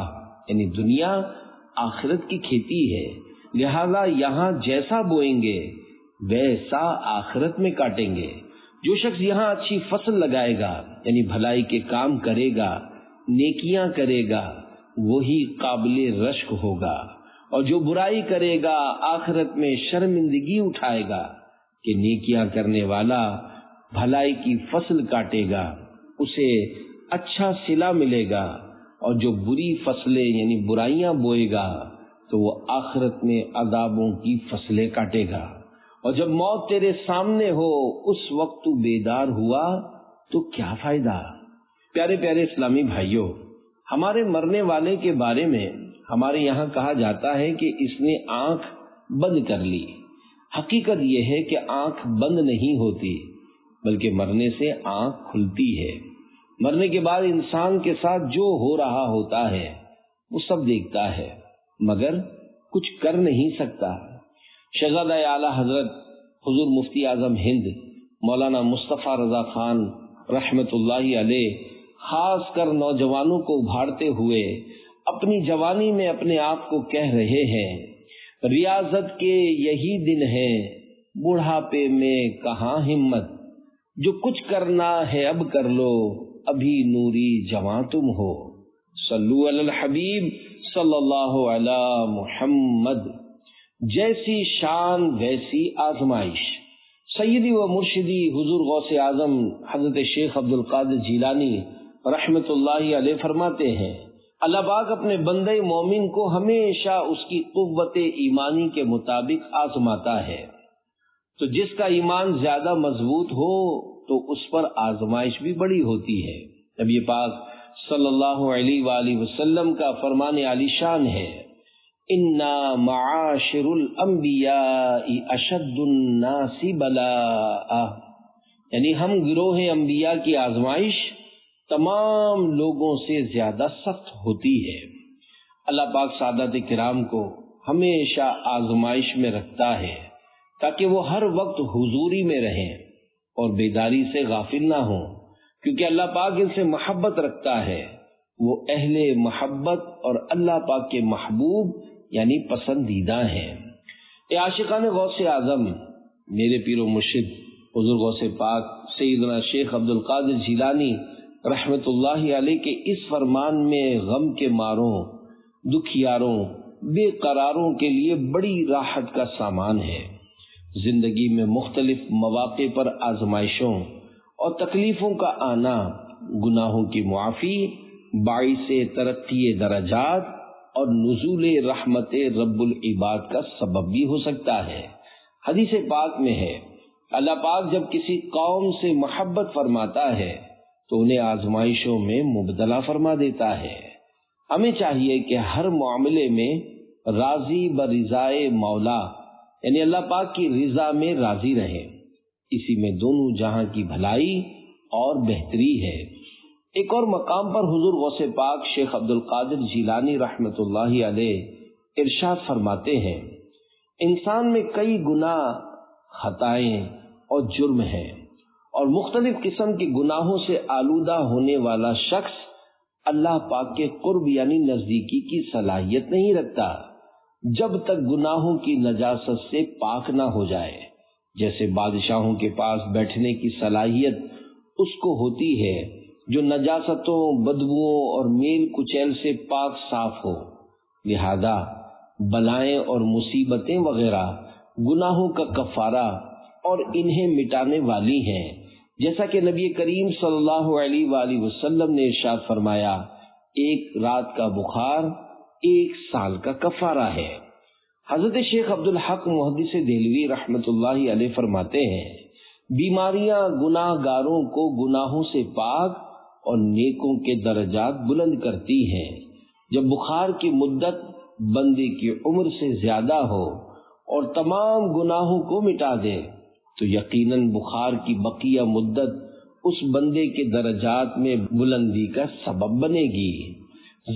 یعنی دنیا آخرت کی کھیتی ہے، لہذا یہاں جیسا بوئیں گے ویسا آخرت میں کاٹیں گے۔ جو شخص یہاں اچھی فصل لگائے گا یعنی بھلائی کے کام کرے گا، نیکیاں کرے گا، وہی قابل رشک ہوگا، اور جو برائی کرے گا آخرت میں شرمندگی اٹھائے گا کہ نیکیاں کرنے والا بھلائی کی فصل کاٹے گا، اسے اچھا صلہ ملے گا، اور جو بری فصلیں یعنی برائیاں بوئے گا تو وہ آخرت میں عذابوں کی فصلیں کاٹے گا۔ اور جب موت تیرے سامنے ہو اس وقت تو بیدار ہوا تو کیا فائدہ؟ پیارے پیارے اسلامی بھائیوں، ہمارے مرنے والے کے بارے میں ہمارے یہاں کہا جاتا ہے کہ اس نے آنکھ بند کر لی۔ حقیقت یہ ہے کہ آنکھ بند نہیں ہوتی بلکہ مرنے سے آنکھ کھلتی ہے۔ مرنے کے بعد انسان کے ساتھ جو ہو رہا ہوتا ہے وہ سب دیکھتا ہے مگر کچھ کر نہیں سکتا۔ شہزادہ اعلیٰ حضرت حضور مفتی اعظم ہند مولانا مصطفیٰ رضا خان رحمت اللہ علیہ خاص کر نوجوانوں کو ابھارتے ہوئے اپنی جوانی میں اپنے آپ کو کہہ رہے ہیں، ریاضت کے یہی دن ہے، بڑھاپے میں کہاں ہمت، جو کچھ کرنا ہے اب کر لو، ابھی نوری جواں تم ہو۔ صلو علی الحبیب صلی اللہ علی محمد۔ جیسی شان ویسی آزمائش۔ سیدی و مرشدی حضور غوث اعظم حضرت شیخ عبد القادر جیلانی رحمت اللہ علیہ فرماتے ہیں، اللہ پاک اپنے بندے مومن کو ہمیشہ اس کی قوت ایمانی کے مطابق آزماتا ہے، تو جس کا ایمان زیادہ مضبوط ہو تو اس پر آزمائش بھی بڑی ہوتی ہے۔ نبی پاک صلی اللہ علیہ وآلہ وسلم کا فرمان عالی شان ہے، اِنَّا مَعَاشِرُ الْأَنْبِيَاءِ أَشَدُّ النَّاسِ بَلَاءً، یعنی ہم گروہ انبیاء کی آزمائش تمام لوگوں سے زیادہ سخت ہوتی ہے۔ اللہ پاک سعادت کرام کو ہمیشہ آزمائش میں رکھتا ہے تاکہ وہ ہر وقت حضوری میں رہیں اور بیداری سے غافل نہ ہوں، کیونکہ اللہ پاک ان سے محبت رکھتا ہے۔ وہ اہل محبت اور اللہ پاک کے محبوب یعنی پسندیدہ ہیں۔ اے عاشقان غوث اعظم، میرے پیر و مرشد حضور غوث پاک سیدنا شیخ عبد القادر جیلانی رحمت اللہ علیہ کے اس فرمان میں غم کے ماروں، دکھیاروں، بے قراروں کے لیے بڑی راحت کا سامان ہے۔ زندگی میں مختلف مواقع پر آزمائشوں اور تکلیفوں کا آنا گناہوں کی معافی، باعث ترقی درجات اور نزول رحمت رب العباد کا سبب بھی ہو سکتا ہے۔ حدیث پاک میں ہے، اللہ پاک جب کسی قوم سے محبت فرماتا ہے تو انہیں آزمائشوں میں مبتلا فرما دیتا ہے۔ ہمیں چاہیے کہ ہر معاملے میں راضی برضائے مولا یعنی اللہ پاک کی رضا میں راضی رہے، اسی میں دونوں جہاں کی بھلائی اور بہتری ہے۔ ایک اور مقام پر حضور غوث پاک شیخ عبد القادر جیلانی رحمت اللہ علیہ ارشاد فرماتے ہیں، انسان میں کئی گناہ، خطائیں اور جرم ہیں، اور مختلف قسم کے گناہوں سے آلودہ ہونے والا شخص اللہ پاک کے قرب یعنی نزدیکی کی صلاحیت نہیں رکھتا جب تک گناہوں کی نجاست سے پاک نہ ہو جائے۔ جیسے بادشاہوں کے پاس بیٹھنے کی صلاحیت اس کو ہوتی ہے جو نجاستوں، بدبوؤں اور میل کچیل سے پاک صاف ہو، لہذا بلائیں اور مصیبتیں وغیرہ گناہوں کا کفارہ اور انہیں مٹانے والی ہیں، جیسا کہ نبی کریم صلی اللہ علیہ وآلہ وسلم نے ارشاد فرمایا، ایک رات کا بخار 1 سال کا کفارہ ہے۔ حضرت شیخ عبد الحق محدث دہلوی رحمت اللہ علیہ فرماتے ہیں، بیماریاں گناہ گاروں کو گناہوں سے پاک اور نیکوں کے درجات بلند کرتی ہیں۔ جب بخار کی مدت بندے کی عمر سے زیادہ ہو اور تمام گناہوں کو مٹا دے تو یقیناً بخار کی بقیہ مدت اس بندے کے درجات میں بلندی کا سبب بنے گی۔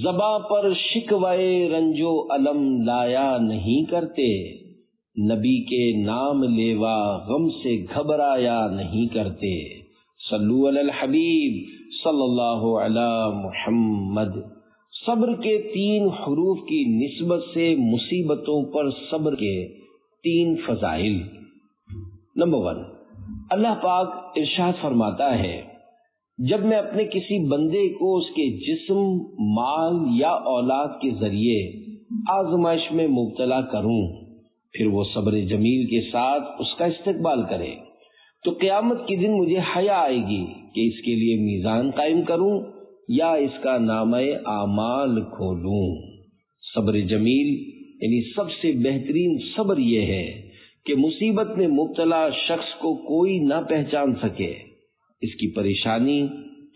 زباں پر شکوائے رنج و علم لایا نہیں کرتے، نبی کے نام لیوا غم سے گھبرایا نہیں کرتے۔ صلو علی الحبیب صلی اللہ علی محمد۔ صبر کے 3 حروف کی نسبت سے مصیبتوں پر صبر کے 3 فضائل۔ نمبر 1، اللہ پاک ارشاد فرماتا ہے، جب میں اپنے کسی بندے کو اس کے جسم، مال یا اولاد کے ذریعے آزمائش میں مبتلا کروں، پھر وہ صبر جمیل کے ساتھ اس کا استقبال کرے تو قیامت کے دن مجھے حیا آئے گی کہ اس کے لیے میزان قائم کروں یا اس کا نامہ اعمال کھولوں۔ صبر جمیل یعنی سب سے بہترین صبر یہ ہے کہ مصیبت میں مبتلا شخص کو کوئی نہ پہچان سکے، اس کی پریشانی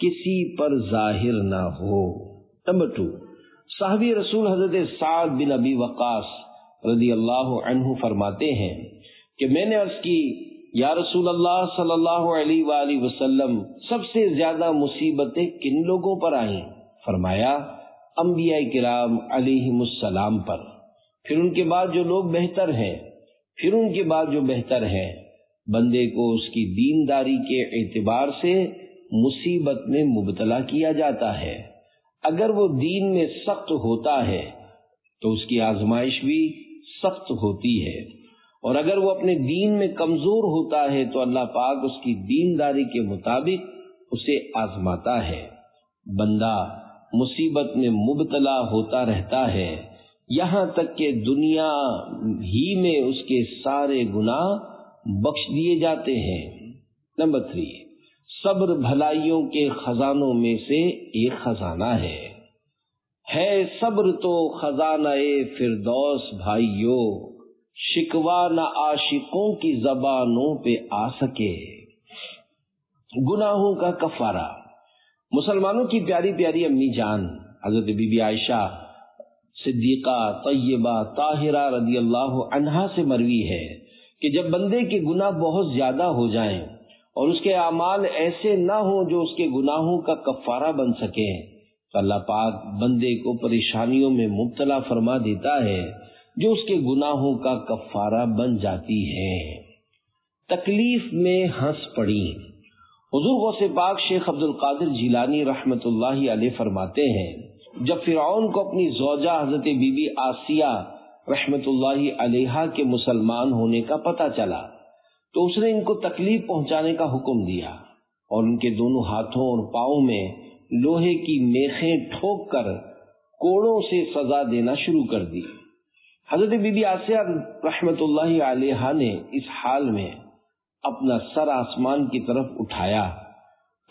کسی پر ظاہر نہ ہو۔ نمبر 2، صحابی رسول حضرت سعد بن ابی وقاص رضی اللہ عنہ فرماتے ہیں کہ میں نے عرض کی، یا رسول اللہ صلی اللہ علیہ وآلہ وسلم، سب سے زیادہ مصیبتیں کن لوگوں پر آئیں؟ فرمایا، انبیاء کرام علیہم السلام پر، پھر ان کے بعد جو لوگ بہتر ہیں، پھر ان کے بعد جو بہتر ہیں۔ بندے کو اس کی دینداری کے اعتبار سے مصیبت میں مبتلا کیا جاتا ہے۔ اگر وہ دین میں سخت ہوتا ہے تو اس کی آزمائش بھی سخت ہوتی ہے، اور اگر وہ اپنے دین میں کمزور ہوتا ہے تو اللہ پاک اس کی دینداری کے مطابق اسے آزماتا ہے۔ بندہ مصیبت میں مبتلا ہوتا رہتا ہے یہاں تک کہ دنیا ہی میں اس کے سارے گناہ بخش دیے جاتے ہیں۔ نمبر 3، صبر بھلائیوں کے خزانوں میں سے ایک خزانہ ہے صبر تو خزانہ فردوس بھائیو، شکوہ نہ عاشقوں کی زبانوں پہ آ سکے۔ گناہوں کا کفارہ۔ مسلمانوں کی پیاری پیاری امی جان حضرت بی بی عائشہ صدیقہ طیبہ طاہرہ رضی اللہ عنہا سے مروی ہے کہ جب بندے کے گناہ بہت زیادہ ہو جائیں اور اس کے اعمال ایسے نہ ہوں جو اس کے گناہوں کا کفارہ بن سکیں تو اللہ پاک بندے کو پریشانیوں میں مبتلا فرما دیتا ہے جو اس کے گناہوں کا کفارہ بن جاتی ہے۔ تکلیف میں ہنس پڑی۔ حضور غوث پاک شیخ عبد القادر جیلانی رحمت اللہ علیہ فرماتے ہیں، جب فرعون کو اپنی زوجہ حضرت بی بی آسیہ رحمت اللہ علیہا کے مسلمان ہونے کا پتہ چلا تو اس نے ان کو تکلیف پہنچانے کا حکم دیا اور ان کے دونوں ہاتھوں اور پاؤں میں لوہے کی میخیں ٹھوک کر کوڑوں سے سزا دینا شروع کر دی۔ حضرت بی بی آسیہ رحمت اللہ علیہا نے اس حال میں اپنا سر آسمان کی طرف اٹھایا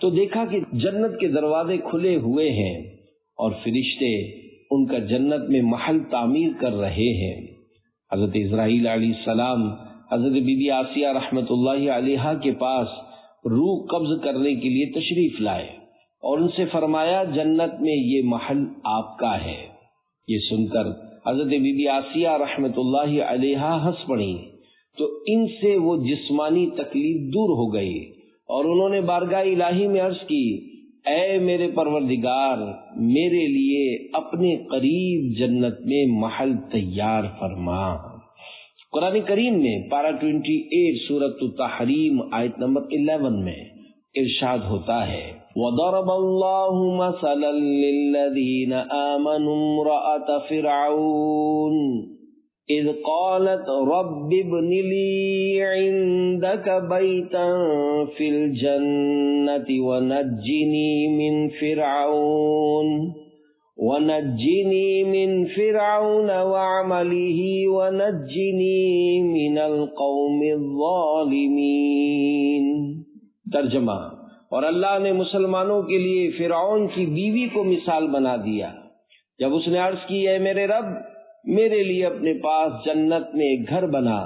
تو دیکھا کہ جنت کے دروازے کھلے ہوئے ہیں اور فرشتے ان کا جنت میں محل تعمیر کر رہے ہیں۔ حضرت اسرائیل علیہ السلام حضرت بی بی آسیہ رحمت اللہ علیہا کے پاس روح قبض کرنے کے لیے تشریف لائے اور ان سے فرمایا، جنت میں یہ محل آپ کا ہے۔ یہ سن کر حضرت بی بی آسیہ رحمت اللہ علیہا ہنس پڑی تو ان سے وہ جسمانی تکلیف دور ہو گئی اور انہوں نے بارگاہ الہی میں عرض کی، اے میرے پروردگار، میرے لیے اپنے قریب جنت میں محل تیار فرما۔ قرآن کریم میں پارہ 28 سورۃ التحریم آیت نمبر 11 میں ارشاد ہوتا ہے، وَضَرَبَ اللَّهُ مَثَلًا لِّلَّذِينَ آمَنُوا امْرَأَتَ فِرْعَوْنَ إِذْ قَالَتْ رَبِّ ابْنِ لِي عِندَكَ بَيْتًا فِي الْجَنَّةِ وَنَجِّنِي مِنْ فِرْعَوْنَ وَعَمَلِهِ وَنَجِّنِي مِنَ الْقَوْمِ الظَّالِمِينَ۔ ترجمہ، اور اللہ نے مسلمانوں کے لیے فرعون کی بیوی کو مثال بنا دیا جب اس نے عرض کی، اے میرے رب، میرے لیے اپنے پاس جنت میں ایک گھر بنا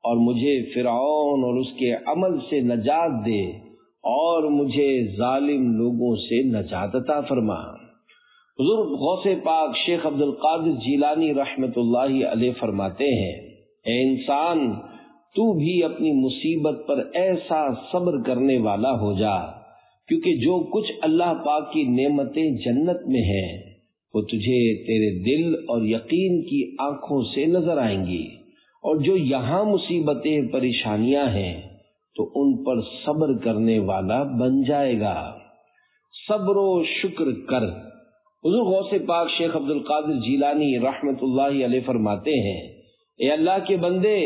اور مجھے فرعون اور اس کے عمل سے نجات دے اور مجھے ظالم لوگوں سے نجات عطا فرما۔ حضور غوث پاک شیخ عبد القادر جیلانی رحمت اللہ علیہ فرماتے ہیں، اے انسان، تو بھی اپنی مصیبت پر ایسا صبر کرنے والا ہو جا، کیونکہ جو کچھ اللہ پاک کی نعمتیں جنت میں ہیں وہ تجھے تیرے دل اور یقین کی آنکھوں سے نظر آئیں گی، اور جو یہاں مصیبتیں پریشانیاں ہیں تو ان پر صبر کرنے والا بن جائے گا۔ صبر و شکر کر۔ حضور غوث پاک شیخ عبد القادر جیلانی رحمت اللہ علیہ فرماتے ہیں، اے اللہ کے بندے،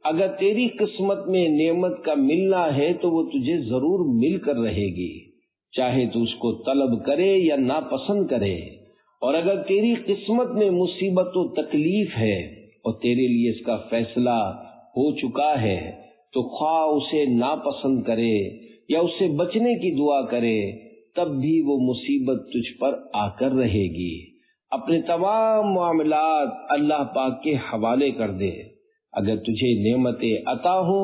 اگر تیری قسمت میں نعمت کا ملنا ہے تو وہ تجھے ضرور مل کر رہے گی، چاہے تو اس کو طلب کرے یا ناپسند کرے، اور اگر تیری قسمت میں مصیبت و تکلیف ہے اور تیرے لیے اس کا فیصلہ ہو چکا ہے تو خواہ اسے ناپسند کرے یا اس سے بچنے کی دعا کرے، تب بھی وہ مصیبت تجھ پر آ کر رہے گی۔ اپنے تمام معاملات اللہ پاک کے حوالے کر دے۔ اگر تجھے نعمتیں عطا ہو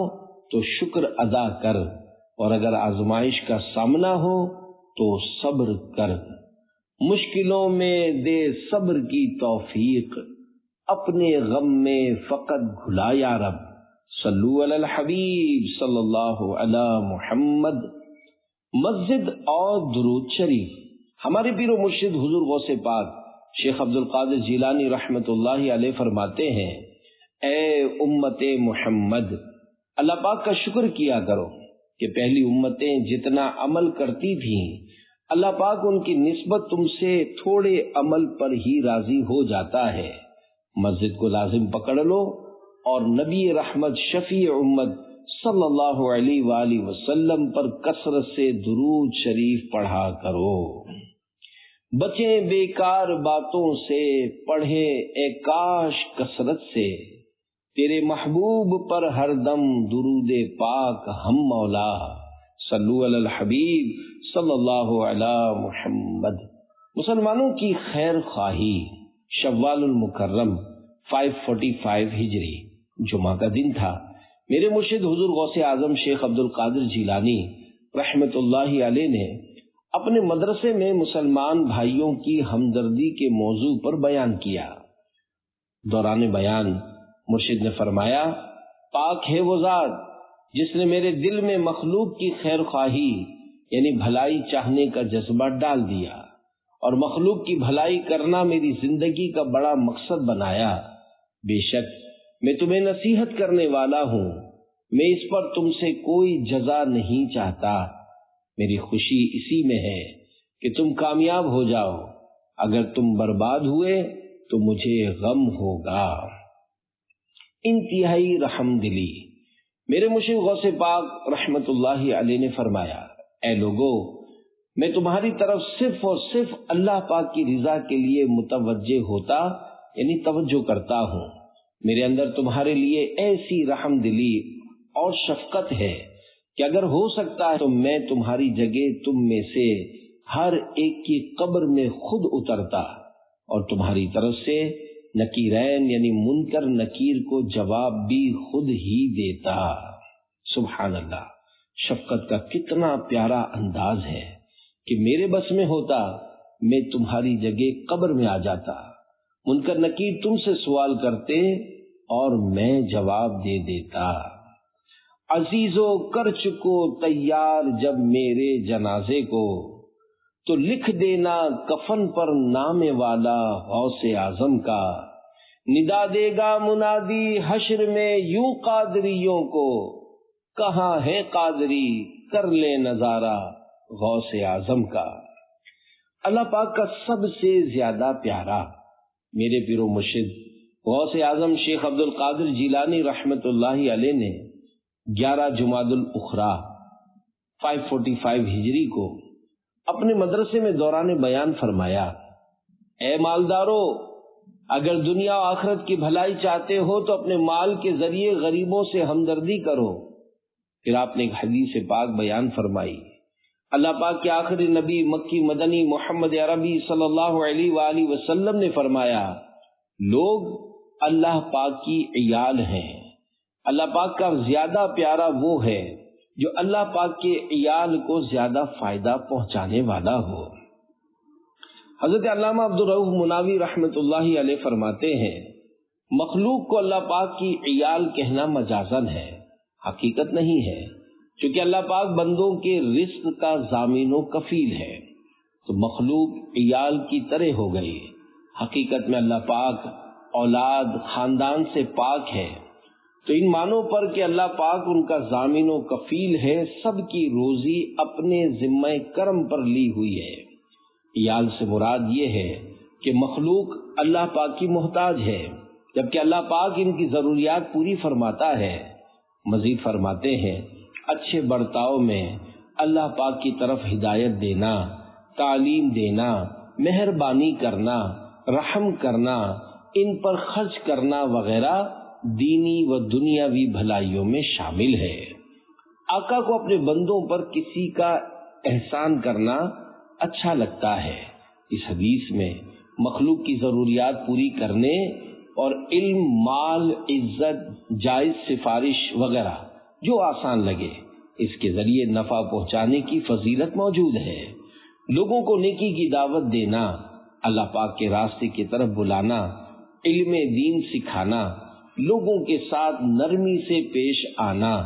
تو شکر ادا کر، اور اگر آزمائش کا سامنا ہو تو صبر کر۔ مشکلوں میں دے صبر کی توفیق، اپنے غم میں فقط گھلا یا رب۔ صلو علی الحبیب صلی اللہ علی محمد۔ مسجد اور درود شریف۔ ہمارے پیر و مرشد حضور غوث پاک شیخ عبد القادر جیلانی رحمت اللہ علیہ فرماتے ہیں، اے امت محمد، اللہ پاک کا شکر کیا کرو کہ پہلی امتیں جتنا عمل کرتی تھیں، اللہ پاک ان کی نسبت تم سے تھوڑے عمل پر ہی راضی ہو جاتا ہے۔ مسجد کو لازم پکڑ لو اور نبی رحمت شفیع امت صلی اللہ علیہ وآلہ وسلم پر کثرت سے درود شریف پڑھا کرو۔ بچیں بیکار باتوں سے، پڑھیں اے کاش کثرت سے، تیرے محبوب پر ہر دم درود پاک ہم مولا۔ صلو علی الحبیب صلی اللہ علی محمد۔ مسلمانوں کی خیر خواہی۔ شوال المکرم 545 ہجری، جمعہ کا دن تھا۔ میرے مرشد حضور غوث اعظم شیخ عبد القادر جیلانی رحمت اللہ علیہ نے اپنے مدرسے میں مسلمان بھائیوں کی ہمدردی کے موضوع پر بیان کیا۔ دوران بیان مرشد نے فرمایا، پاک ہے وہ ذات جس نے میرے دل میں مخلوق کی خیر خواہی یعنی بھلائی چاہنے کا جذبہ ڈال دیا، اور مخلوق کی بھلائی کرنا میری زندگی کا بڑا مقصد بنایا۔ بے شک میں تمہیں نصیحت کرنے والا ہوں، میں اس پر تم سے کوئی جزا نہیں چاہتا۔ میری خوشی اسی میں ہے کہ تم کامیاب ہو جاؤ، اگر تم برباد ہوئے تو مجھے غم ہوگا۔ انتہائی رحم دلی۔ میرے مرشد غوث پاک رحمت اللہ علیہ نے فرمایا، اے لوگو، میں تمہاری طرف صرف اور صرف اللہ پاک کی رضا کے لیے متوجہ ہوتا یعنی توجہ کرتا ہوں۔ میرے اندر تمہارے لیے ایسی رحم دلی اور شفقت ہے کہ اگر ہو سکتا ہے تو میں تمہاری جگہ تم میں سے ہر ایک کی قبر میں خود اترتا اور تمہاری طرف سے نکیرین یعنی منکر نکیر کو جواب بھی خود ہی دیتا۔ سبحان اللہ، شفقت کا کتنا پیارا انداز ہے کہ میرے بس میں ہوتا میں تمہاری جگہ قبر میں آ جاتا، منکر نکیر تم سے سوال کرتے اور میں جواب دے دیتا۔ عزیزو کر چکو تیار جب میرے جنازے کو، تو لکھ دینا کفن پر نام والا غوث اعظم کا۔ ندا دے گا منادی حشر میں یوں قادریوں کو، کہاں ہے قادری کر لے نظارہ غوث اعظم کا۔ اللہ پاک کا سب سے زیادہ پیارا میرے پیر و مرشد غوث اعظم شیخ عبد القادر جیلانی رحمت اللہ علیہ نے 11 جمادی الاخری 545 ہجری کو اپنے مدرسے میں دوران بیان فرمایا، اے مالدارو، اگر دنیا و آخرت کی بھلائی چاہتے ہو تو اپنے مال کے ذریعے غریبوں سے ہمدردی کرو۔ پھر آپ نے ایک حدیث پاک بیان فرمائی، اللہ پاک کے آخری نبی مکی مدنی محمد عربی صلی اللہ علیہ وآلہ وسلم نے فرمایا، لوگ اللہ پاک کی عیال ہیں، اللہ پاک کا زیادہ پیارا وہ ہے جو اللہ پاک کے عیال کو زیادہ فائدہ پہنچانے والا ہو۔ حضرت علامہ عبدالرؤف مناوی رحمت اللہ علیہ فرماتے ہیں، مخلوق کو اللہ پاک کی عیال کہنا مجازن ہے، حقیقت نہیں ہے، چونکہ اللہ پاک بندوں کے رزق کا ضامن و کفیل ہے، تو مخلوق عیال کی طرح ہو گئی۔ حقیقت میں اللہ پاک اولاد خاندان سے پاک ہے، تو ان معنوں پر کہ اللہ پاک ان کا ضامن و کفیل ہے، سب کی روزی اپنے ذمہ کرم پر لی ہوئی ہے۔ عیال سے مراد یہ ہے کہ مخلوق اللہ پاک کی محتاج ہے، جبکہ اللہ پاک ان کی ضروریات پوری فرماتا ہے۔ مزید فرماتے ہیں، اچھے برتاؤ میں اللہ پاک کی طرف ہدایت دینا، تعلیم دینا، مہربانی کرنا، رحم کرنا، ان پر خرچ کرنا وغیرہ دینی و دنیاوی بھلائیوں میں شامل ہے۔ آقا کو اپنے بندوں پر کسی کا احسان کرنا اچھا لگتا ہے۔ اس حدیث میں مخلوق کی ضروریات پوری کرنے اور علم، مال، عزت، جائز سفارش وغیرہ جو آسان لگے اس کے ذریعے نفع پہنچانے کی فضیلت موجود ہے۔ لوگوں کو نیکی کی دعوت دینا، اللہ پاک کے راستے کی طرف بلانا، علم دین سکھانا، لوگوں کے ساتھ نرمی سے پیش آنا،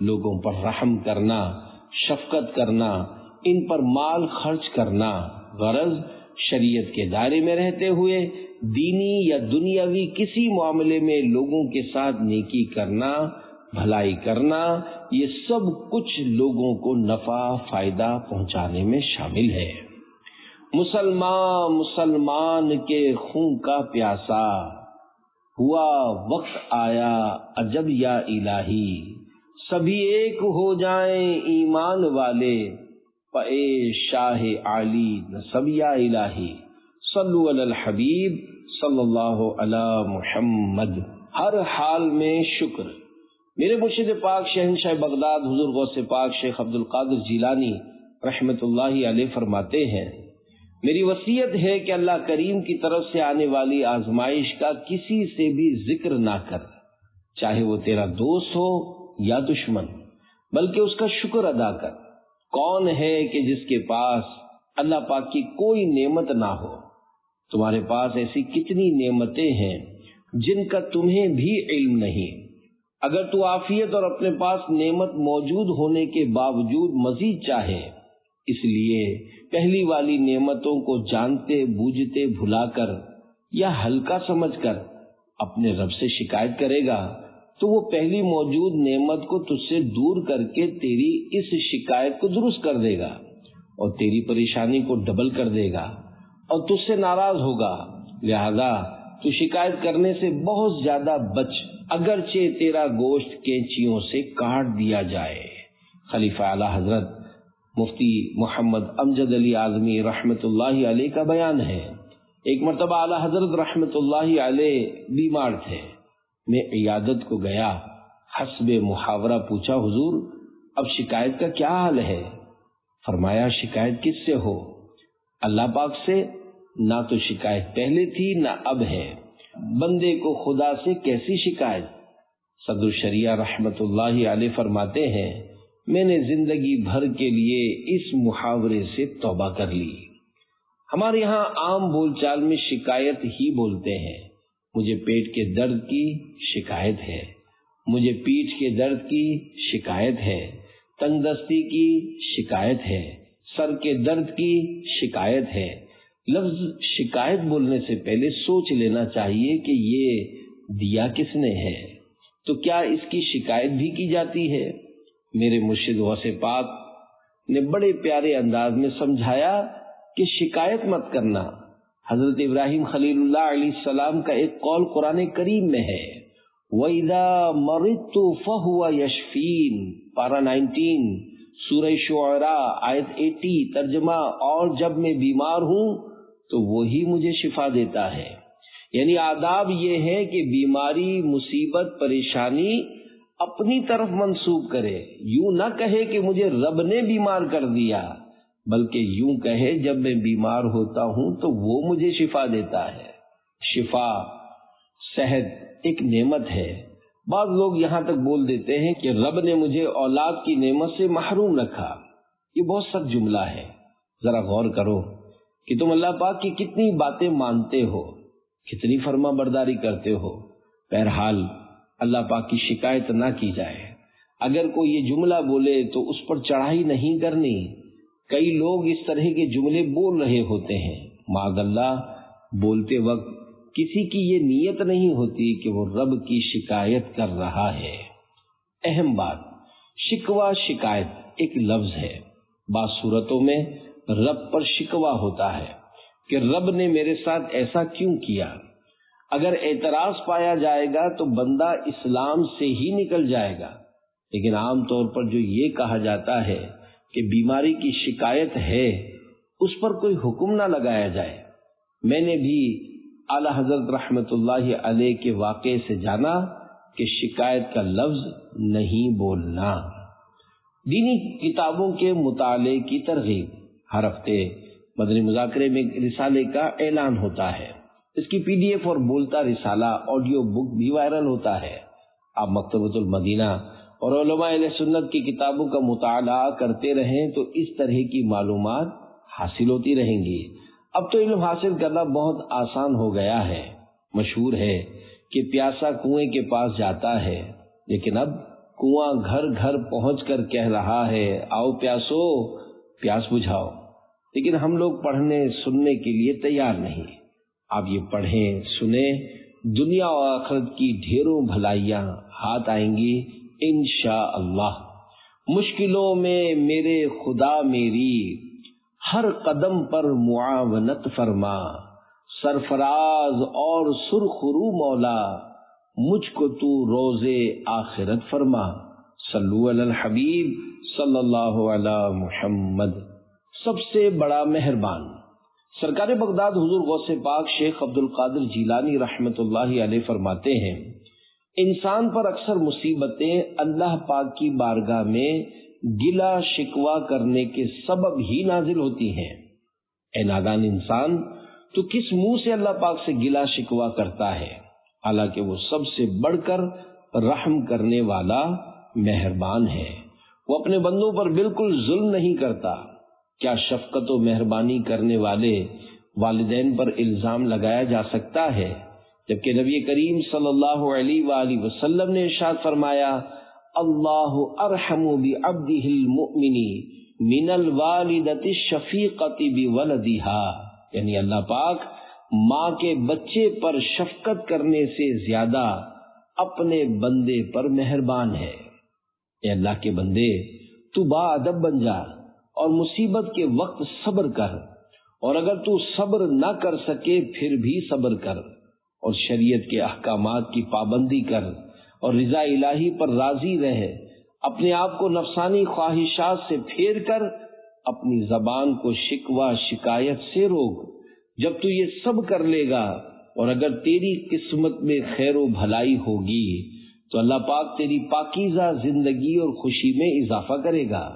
لوگوں پر رحم کرنا، شفقت کرنا، ان پر مال خرچ کرنا، غرض شریعت کے دائرے میں رہتے ہوئے دینی یا دنیاوی کسی معاملے میں لوگوں کے ساتھ نیکی کرنا، بھلائی کرنا، یہ سب کچھ لوگوں کو نفع فائدہ پہنچانے میں شامل ہے۔ مسلمان کے خون کا پیاسا، ہوا وقت آیا عجب یا الہی، سبھی ایک ہو جائیں ایمان والے، پے شاہ علی نصب یا الہی، صلو علی الحبیب صلی اللہ علی محمد۔ ہر حال میں شکر۔ میرے مرشد پاک شہنشاہ بغداد حضور غوث پاک شیخ عبد القادر جیلانی رحمت اللہ علیہ فرماتے ہیں، میری وصیت ہے کہ اللہ کریم کی طرف سے آنے والی آزمائش کا کسی سے بھی ذکر نہ کر، چاہے وہ تیرا دوست ہو یا دشمن، بلکہ اس کا شکر ادا کر۔ کون ہے کہ جس کے پاس اللہ پاک کی کوئی نعمت نہ ہو؟ تمہارے پاس ایسی کتنی نعمتیں ہیں جن کا تمہیں بھی علم نہیں۔ اگر تو عافیت اور اپنے پاس نعمت موجود ہونے کے باوجود مزید چاہے، اس لیے پہلی والی نعمتوں کو جانتے بوجھتے بھلا کر یا ہلکا سمجھ کر اپنے رب سے شکایت کرے گا تو وہ پہلی موجود نعمت کو تجھ سے دور کر کے تیری اس شکایت کو درست کر دے گا اور تیری پریشانی کو ڈبل کر دے گا اور تجھ سے ناراض ہوگا۔ لہذا تو شکایت کرنے سے بہت زیادہ بچ، اگرچہ تیرا گوشت کینچیوں سے کاٹ دیا جائے۔ خلیفہ اعلی حضرت مفتی محمد امجد علی اعظمی رحمت اللہ علیہ کا بیان ہے، ایک مرتبہ اعلی حضرت رحمت اللہ علیہ بیمار تھے۔ میں عیادت کو گیا، حسب محاورہ پوچھا، حضور اب شکایت کا کیا حال ہے؟ فرمایا شکایت کس سے ہو؟ اللہ پاک سے؟ نہ تو شکایت پہلے تھی نہ اب ہے، بندے کو خدا سے کیسی شکایت؟ صدر الشریعہ رحمت اللہ علیہ فرماتے ہیں، میں نے زندگی بھر کے لیے اس محاورے سے توبہ کر لی۔ ہمارے یہاں عام بول چال میں شکایت ہی بولتے ہیں۔ مجھے پیٹ کے درد کی شکایت ہے، مجھے پیٹھ کے درد کی شکایت ہے، تنگ دستی کی شکایت ہے، سر کے درد کی شکایت ہے۔ لفظ شکایت بولنے سے پہلے سوچ لینا چاہیے کہ یہ دیا کس نے ہے، تو کیا اس کی شکایت بھی کی جاتی ہے؟ میرے مرشد غوث پاک نے بڑے پیارے انداز میں سمجھایا کہ شکایت مت کرنا۔ حضرت ابراہیم خلیل اللہ علیہ السلام کا ایک قول قرآن کریم میں ہے، وَإِذَا مَرِضْتُ فَهُوَ يَشْفِينِ، پارہ 19 سورہ شعراء آیت 80 ترجمہ، اور جب میں بیمار ہوں تو وہی مجھے شفا دیتا ہے۔ یعنی آداب یہ ہے کہ بیماری، مصیبت، پریشانی اپنی طرف منسوب کرے، یوں نہ کہے کہ مجھے رب نے بیمار کر دیا، بلکہ یوں کہے جب میں بیمار ہوتا ہوں تو وہ مجھے شفا دیتا ہے۔ شفا، صحت ایک نعمت ہے۔ بعض لوگ یہاں تک بول دیتے ہیں کہ رب نے مجھے اولاد کی نعمت سے محروم رکھا۔ یہ بہت سخت جملہ ہے۔ ذرا غور کرو کہ تم اللہ پاک کی کتنی باتیں مانتے ہو، کتنی فرما برداری کرتے ہو۔ بہرحال اللہ پاک کی شکایت نہ کی جائے۔ اگر کوئی یہ جملہ بولے تو اس پر چڑھائی نہیں کرنی۔ کئی لوگ اس طرح کے جملے بول رہے ہوتے ہیں، معاذ اللہ بولتے وقت کسی کی یہ نیت نہیں ہوتی کہ وہ رب کی شکایت کر رہا ہے۔ اہم بات، شکوہ شکایت ایک لفظ ہے۔ بعض صورتوں میں رب پر شکوہ ہوتا ہے کہ رب نے میرے ساتھ ایسا کیوں کیا۔ اگر اعتراض پایا جائے گا تو بندہ اسلام سے ہی نکل جائے گا، لیکن عام طور پر جو یہ کہا جاتا ہے کہ بیماری کی شکایت ہے اس پر کوئی حکم نہ لگایا جائے۔ میں نے بھی اعلی حضرت رحمت اللہ علیہ کے واقعے سے جانا کہ شکایت کا لفظ نہیں بولنا۔ دینی کتابوں کے مطالعے کی ترغیب۔ ہر ہفتے مدنی مذاکرے میں رسالے کا اعلان ہوتا ہے۔ اس کی PDF اور بولتا رسالہ آڈیو بک بھی وائرل ہوتا ہے۔ آپ مکتبۃ المدینہ اور علماء اہل سنت کی کتابوں کا مطالعہ کرتے رہیں تو اس طرح کی معلومات حاصل ہوتی رہیں گی۔ اب تو علم حاصل کرنا بہت آسان ہو گیا ہے۔ مشہور ہے کہ پیاسا کنویں کے پاس جاتا ہے، لیکن اب کنواں گھر گھر پہنچ کر کہہ رہا ہے آؤ پیاسو، پیاس بجھاؤ، لیکن ہم لوگ پڑھنے سننے کے لیے تیار نہیں۔ آپ یہ پڑھیں سنیں، دنیا و آخرت کی ڈھیروں بھلائیاں ہاتھ آئیں گی انشاءاللہ۔ مشکلوں میں میرے خدا میری، ہر قدم پر معاونت فرما، سرفراز اور سرخرو مولا، مجھ کو تو روزے آخرت فرما۔ صلو علی الحبیب صلی اللہ علی محمد۔ سب سے بڑا مہربان سرکار بغداد حضور غوث پاک شیخ عبد القادر جیلانی رحمت اللہ علیہ فرماتے ہیں، انسان پر اکثر مصیبتیں اللہ پاک کی بارگاہ میں گلہ شکوہ کرنے کے سبب ہی نازل ہوتی ہیں۔ اے نادان انسان، تو کس منہ سے اللہ پاک سے گلہ شکوہ کرتا ہے، حالانکہ وہ سب سے بڑھ کر رحم کرنے والا مہربان ہے۔ وہ اپنے بندوں پر بالکل ظلم نہیں کرتا۔ کیا شفقت و مہربانی کرنے والے والدین پر الزام لگایا جا سکتا ہے، جبکہ نبی کریم صلی اللہ علیہ وآلہ وسلم نے ارشاد فرمایا اللہ ارحم بعبدہ المؤمن من الوالدۃ الشفیقۃ بولدہا، یعنی اللہ پاک ماں کے بچے پر شفقت کرنے سے زیادہ اپنے بندے پر مہربان ہے۔ اے اللہ کے بندے، تو باادب بن جا اور مصیبت کے وقت صبر کر، اور اگر تو صبر نہ کر سکے پھر بھی صبر کر، اور شریعت کے احکامات کی پابندی کر، اور رضا الہی پر راضی رہ۔ اپنے آپ کو نفسانی خواہشات سے پھیر کر اپنی زبان کو شکوہ شکایت سے روک۔ جب تو یہ سب کر لے گا، اور اگر تیری قسمت میں خیر و بھلائی ہوگی تو اللہ پاک تیری پاکیزہ زندگی اور خوشی میں اضافہ کرے گا،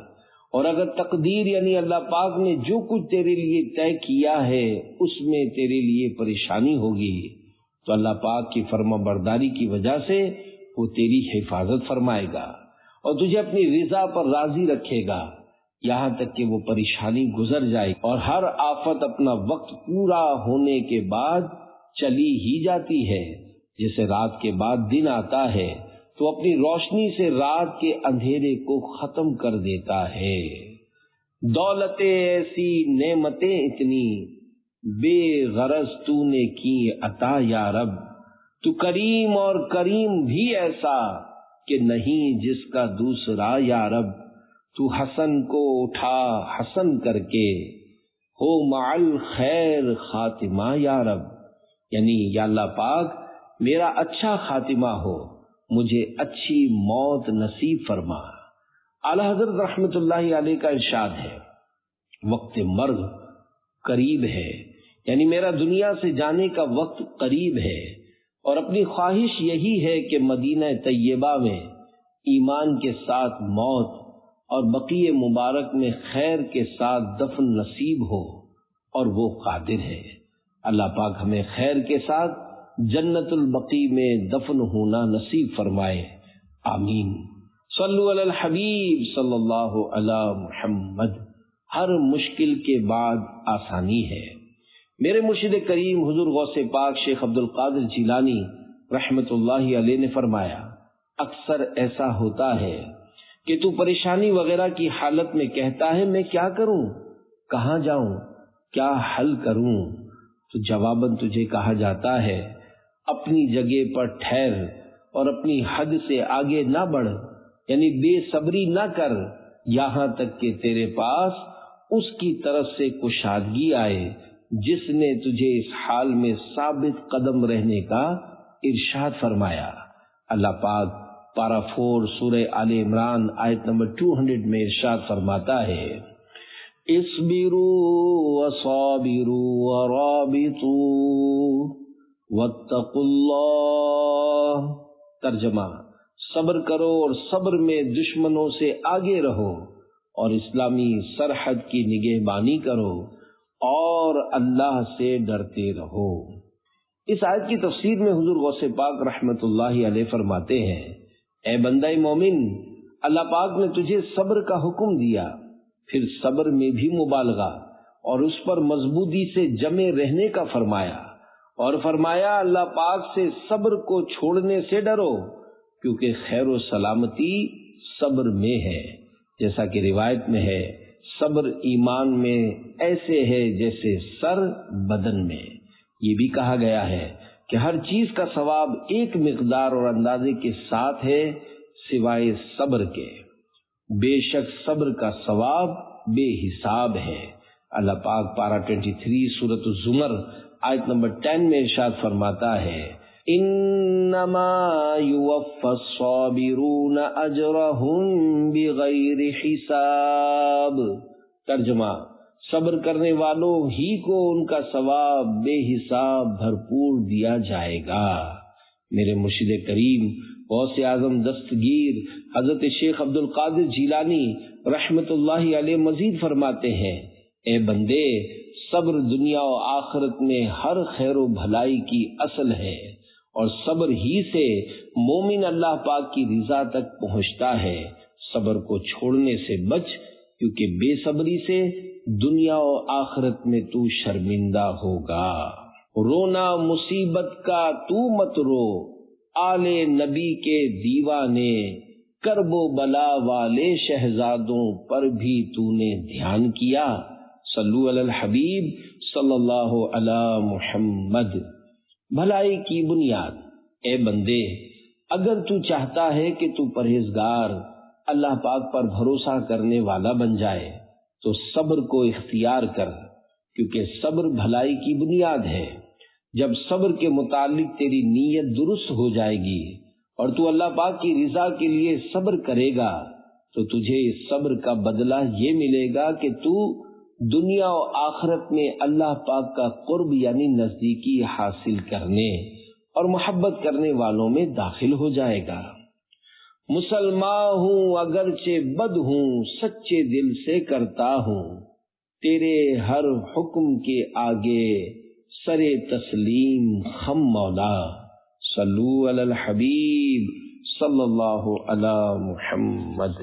اور اگر تقدیر یعنی اللہ پاک نے جو کچھ تیرے لیے طے کیا ہے اس میں تیرے لیے پریشانی ہوگی تو اللہ پاک کی فرما برداری کی وجہ سے وہ تیری حفاظت فرمائے گا اور تجھے اپنی رضا پر راضی رکھے گا، یہاں تک کہ وہ پریشانی گزر جائے، اور ہر آفت اپنا وقت پورا ہونے کے بعد چلی ہی جاتی ہے۔ جیسے رات کے بعد دن آتا ہے تو اپنی روشنی سے رات کے اندھیرے کو ختم کر دیتا ہے۔ دولتیں ایسی، نعمتیں اتنی، بے غرض تو نے کی عطا یا رب، تو کریم اور کریم بھی ایسا کہ نہیں جس کا دوسرا یا رب، تو حسن کو اٹھا حسن کر کے، ہو مع الخیر خاتمہ یا رب، یعنی یا اللہ پاک میرا اچھا خاتمہ ہو، مجھے اچھی موت نصیب فرما۔ اعلی حضرت رحمت اللہ علیہ کا ارشاد ہے، وقت مرگ قریب ہے، یعنی میرا دنیا سے جانے کا وقت قریب ہے، اور اپنی خواہش یہی ہے کہ مدینہ طیبہ میں ایمان کے ساتھ موت اور بقیہ مبارک میں خیر کے ساتھ دفن نصیب ہو، اور وہ قادر ہے۔ اللہ پاک ہمیں خیر کے ساتھ جنت البقیع میں دفن ہونا نصیب فرمائے، آمین۔ صلو علی الحبیب صلی اللہ علی محمد۔ ہر مشکل کے بعد آسانی ہے۔ میرے مرشد کریم حضور غوث پاک شیخ عبد القادر جیلانی رحمت اللہ علیہ نے فرمایا، اکثر ایسا ہوتا ہے کہ تو پریشانی وغیرہ کی حالت میں کہتا ہے میں کیا کروں، کہاں جاؤں، کیا حل کروں، تو جواباً تجھے کہا جاتا ہے اپنی جگہ پر ٹھہر اور اپنی حد سے آگے نہ بڑھ، یعنی بے صبری نہ کر یہاں تک کہ تیرے پاس اس کی طرف سے کشادگی آئے جس نے تجھے اس حال میں ثابت قدم رہنے کا ارشاد فرمایا۔ اللہ پاک پارہ 4 سورہ آل عمران آیت نمبر 200 میں ارشاد فرماتا ہے، اصبروا وصابروا ورابطوا واتقوا اللہ۔ ترجمہ: صبر کرو اور صبر میں دشمنوں سے آگے رہو اور اسلامی سرحد کی نگہبانی کرو اور اللہ سے ڈرتے رہو۔ اس آیت کی تفسیر میں حضور غوث پاک رحمت اللہ علیہ فرماتے ہیں، اے بندہ مومن، اللہ پاک نے تجھے صبر کا حکم دیا، پھر صبر میں بھی مبالغہ اور اس پر مضبوطی سے جمے رہنے کا فرمایا، اور فرمایا اللہ پاک سے صبر کو چھوڑنے سے ڈرو کیونکہ خیر و سلامتی صبر میں ہے۔ جیسا کہ روایت میں ہے، صبر ایمان میں ایسے ہے جیسے سر بدن میں۔ یہ بھی کہا گیا ہے کہ ہر چیز کا ثواب ایک مقدار اور اندازے کے ساتھ ہے سوائے صبر کے، بے شک صبر کا ثواب بے حساب ہے۔ اللہ پاک پارہ 23 سورۃ الزمر آیت نمبر 10 میں ارشاد فرماتا ہے، انما یوفی الصابرون اجرهم بغیر حساب۔ ترجمہ: صبر کرنے والوں ہی کو ان کا ثواب بے حساب بھرپور دیا جائے گا۔ میرے مرشد کریم غوث اعظم دستگیر حضرت شیخ عبد القادر جیلانی رحمت اللہ علیہ مزید فرماتے ہیں، اے بندے، صبر دنیا و آخرت میں ہر خیر و بھلائی کی اصل ہے، اور صبر ہی سے مومن اللہ پاک کی رضا تک پہنچتا ہے۔ صبر کو چھوڑنے سے بچ، کیونکہ بے صبری سے دنیا و آخرت میں تو شرمندہ ہوگا۔ رونا مصیبت کا تو مت رو، آل نبی کے دیوانے، کرب و بلا والے شہزادوں پر بھی تو نے دھیان کیا۔ صلو علی الحبیب صلی اللہ علی محمد۔ بھلائی کی بنیاد: اے بندے، اگر تو چاہتا ہے کہ تو پرہیزگار، اللہ پاک پر بھروسہ کرنے والا بن جائے تو صبر کو اختیار کر، کیونکہ صبر بھلائی کی بنیاد ہے۔ جب صبر کے متعلق تیری نیت درست ہو جائے گی اور تو اللہ پاک کی رضا کے لیے صبر کرے گا تو تجھے اس صبر کا بدلہ یہ ملے گا کہ تو دنیا و آخرت میں اللہ پاک کا قرب یعنی نزدیکی حاصل کرنے اور محبت کرنے والوں میں داخل ہو جائے گا۔ مسلمان ہوں اگرچہ بد ہوں، سچے دل سے کرتا ہوں، تیرے ہر حکم کے آگے سرے تسلیم خم مولا۔ صلو علی الحبیب صلی اللہ علی محمد۔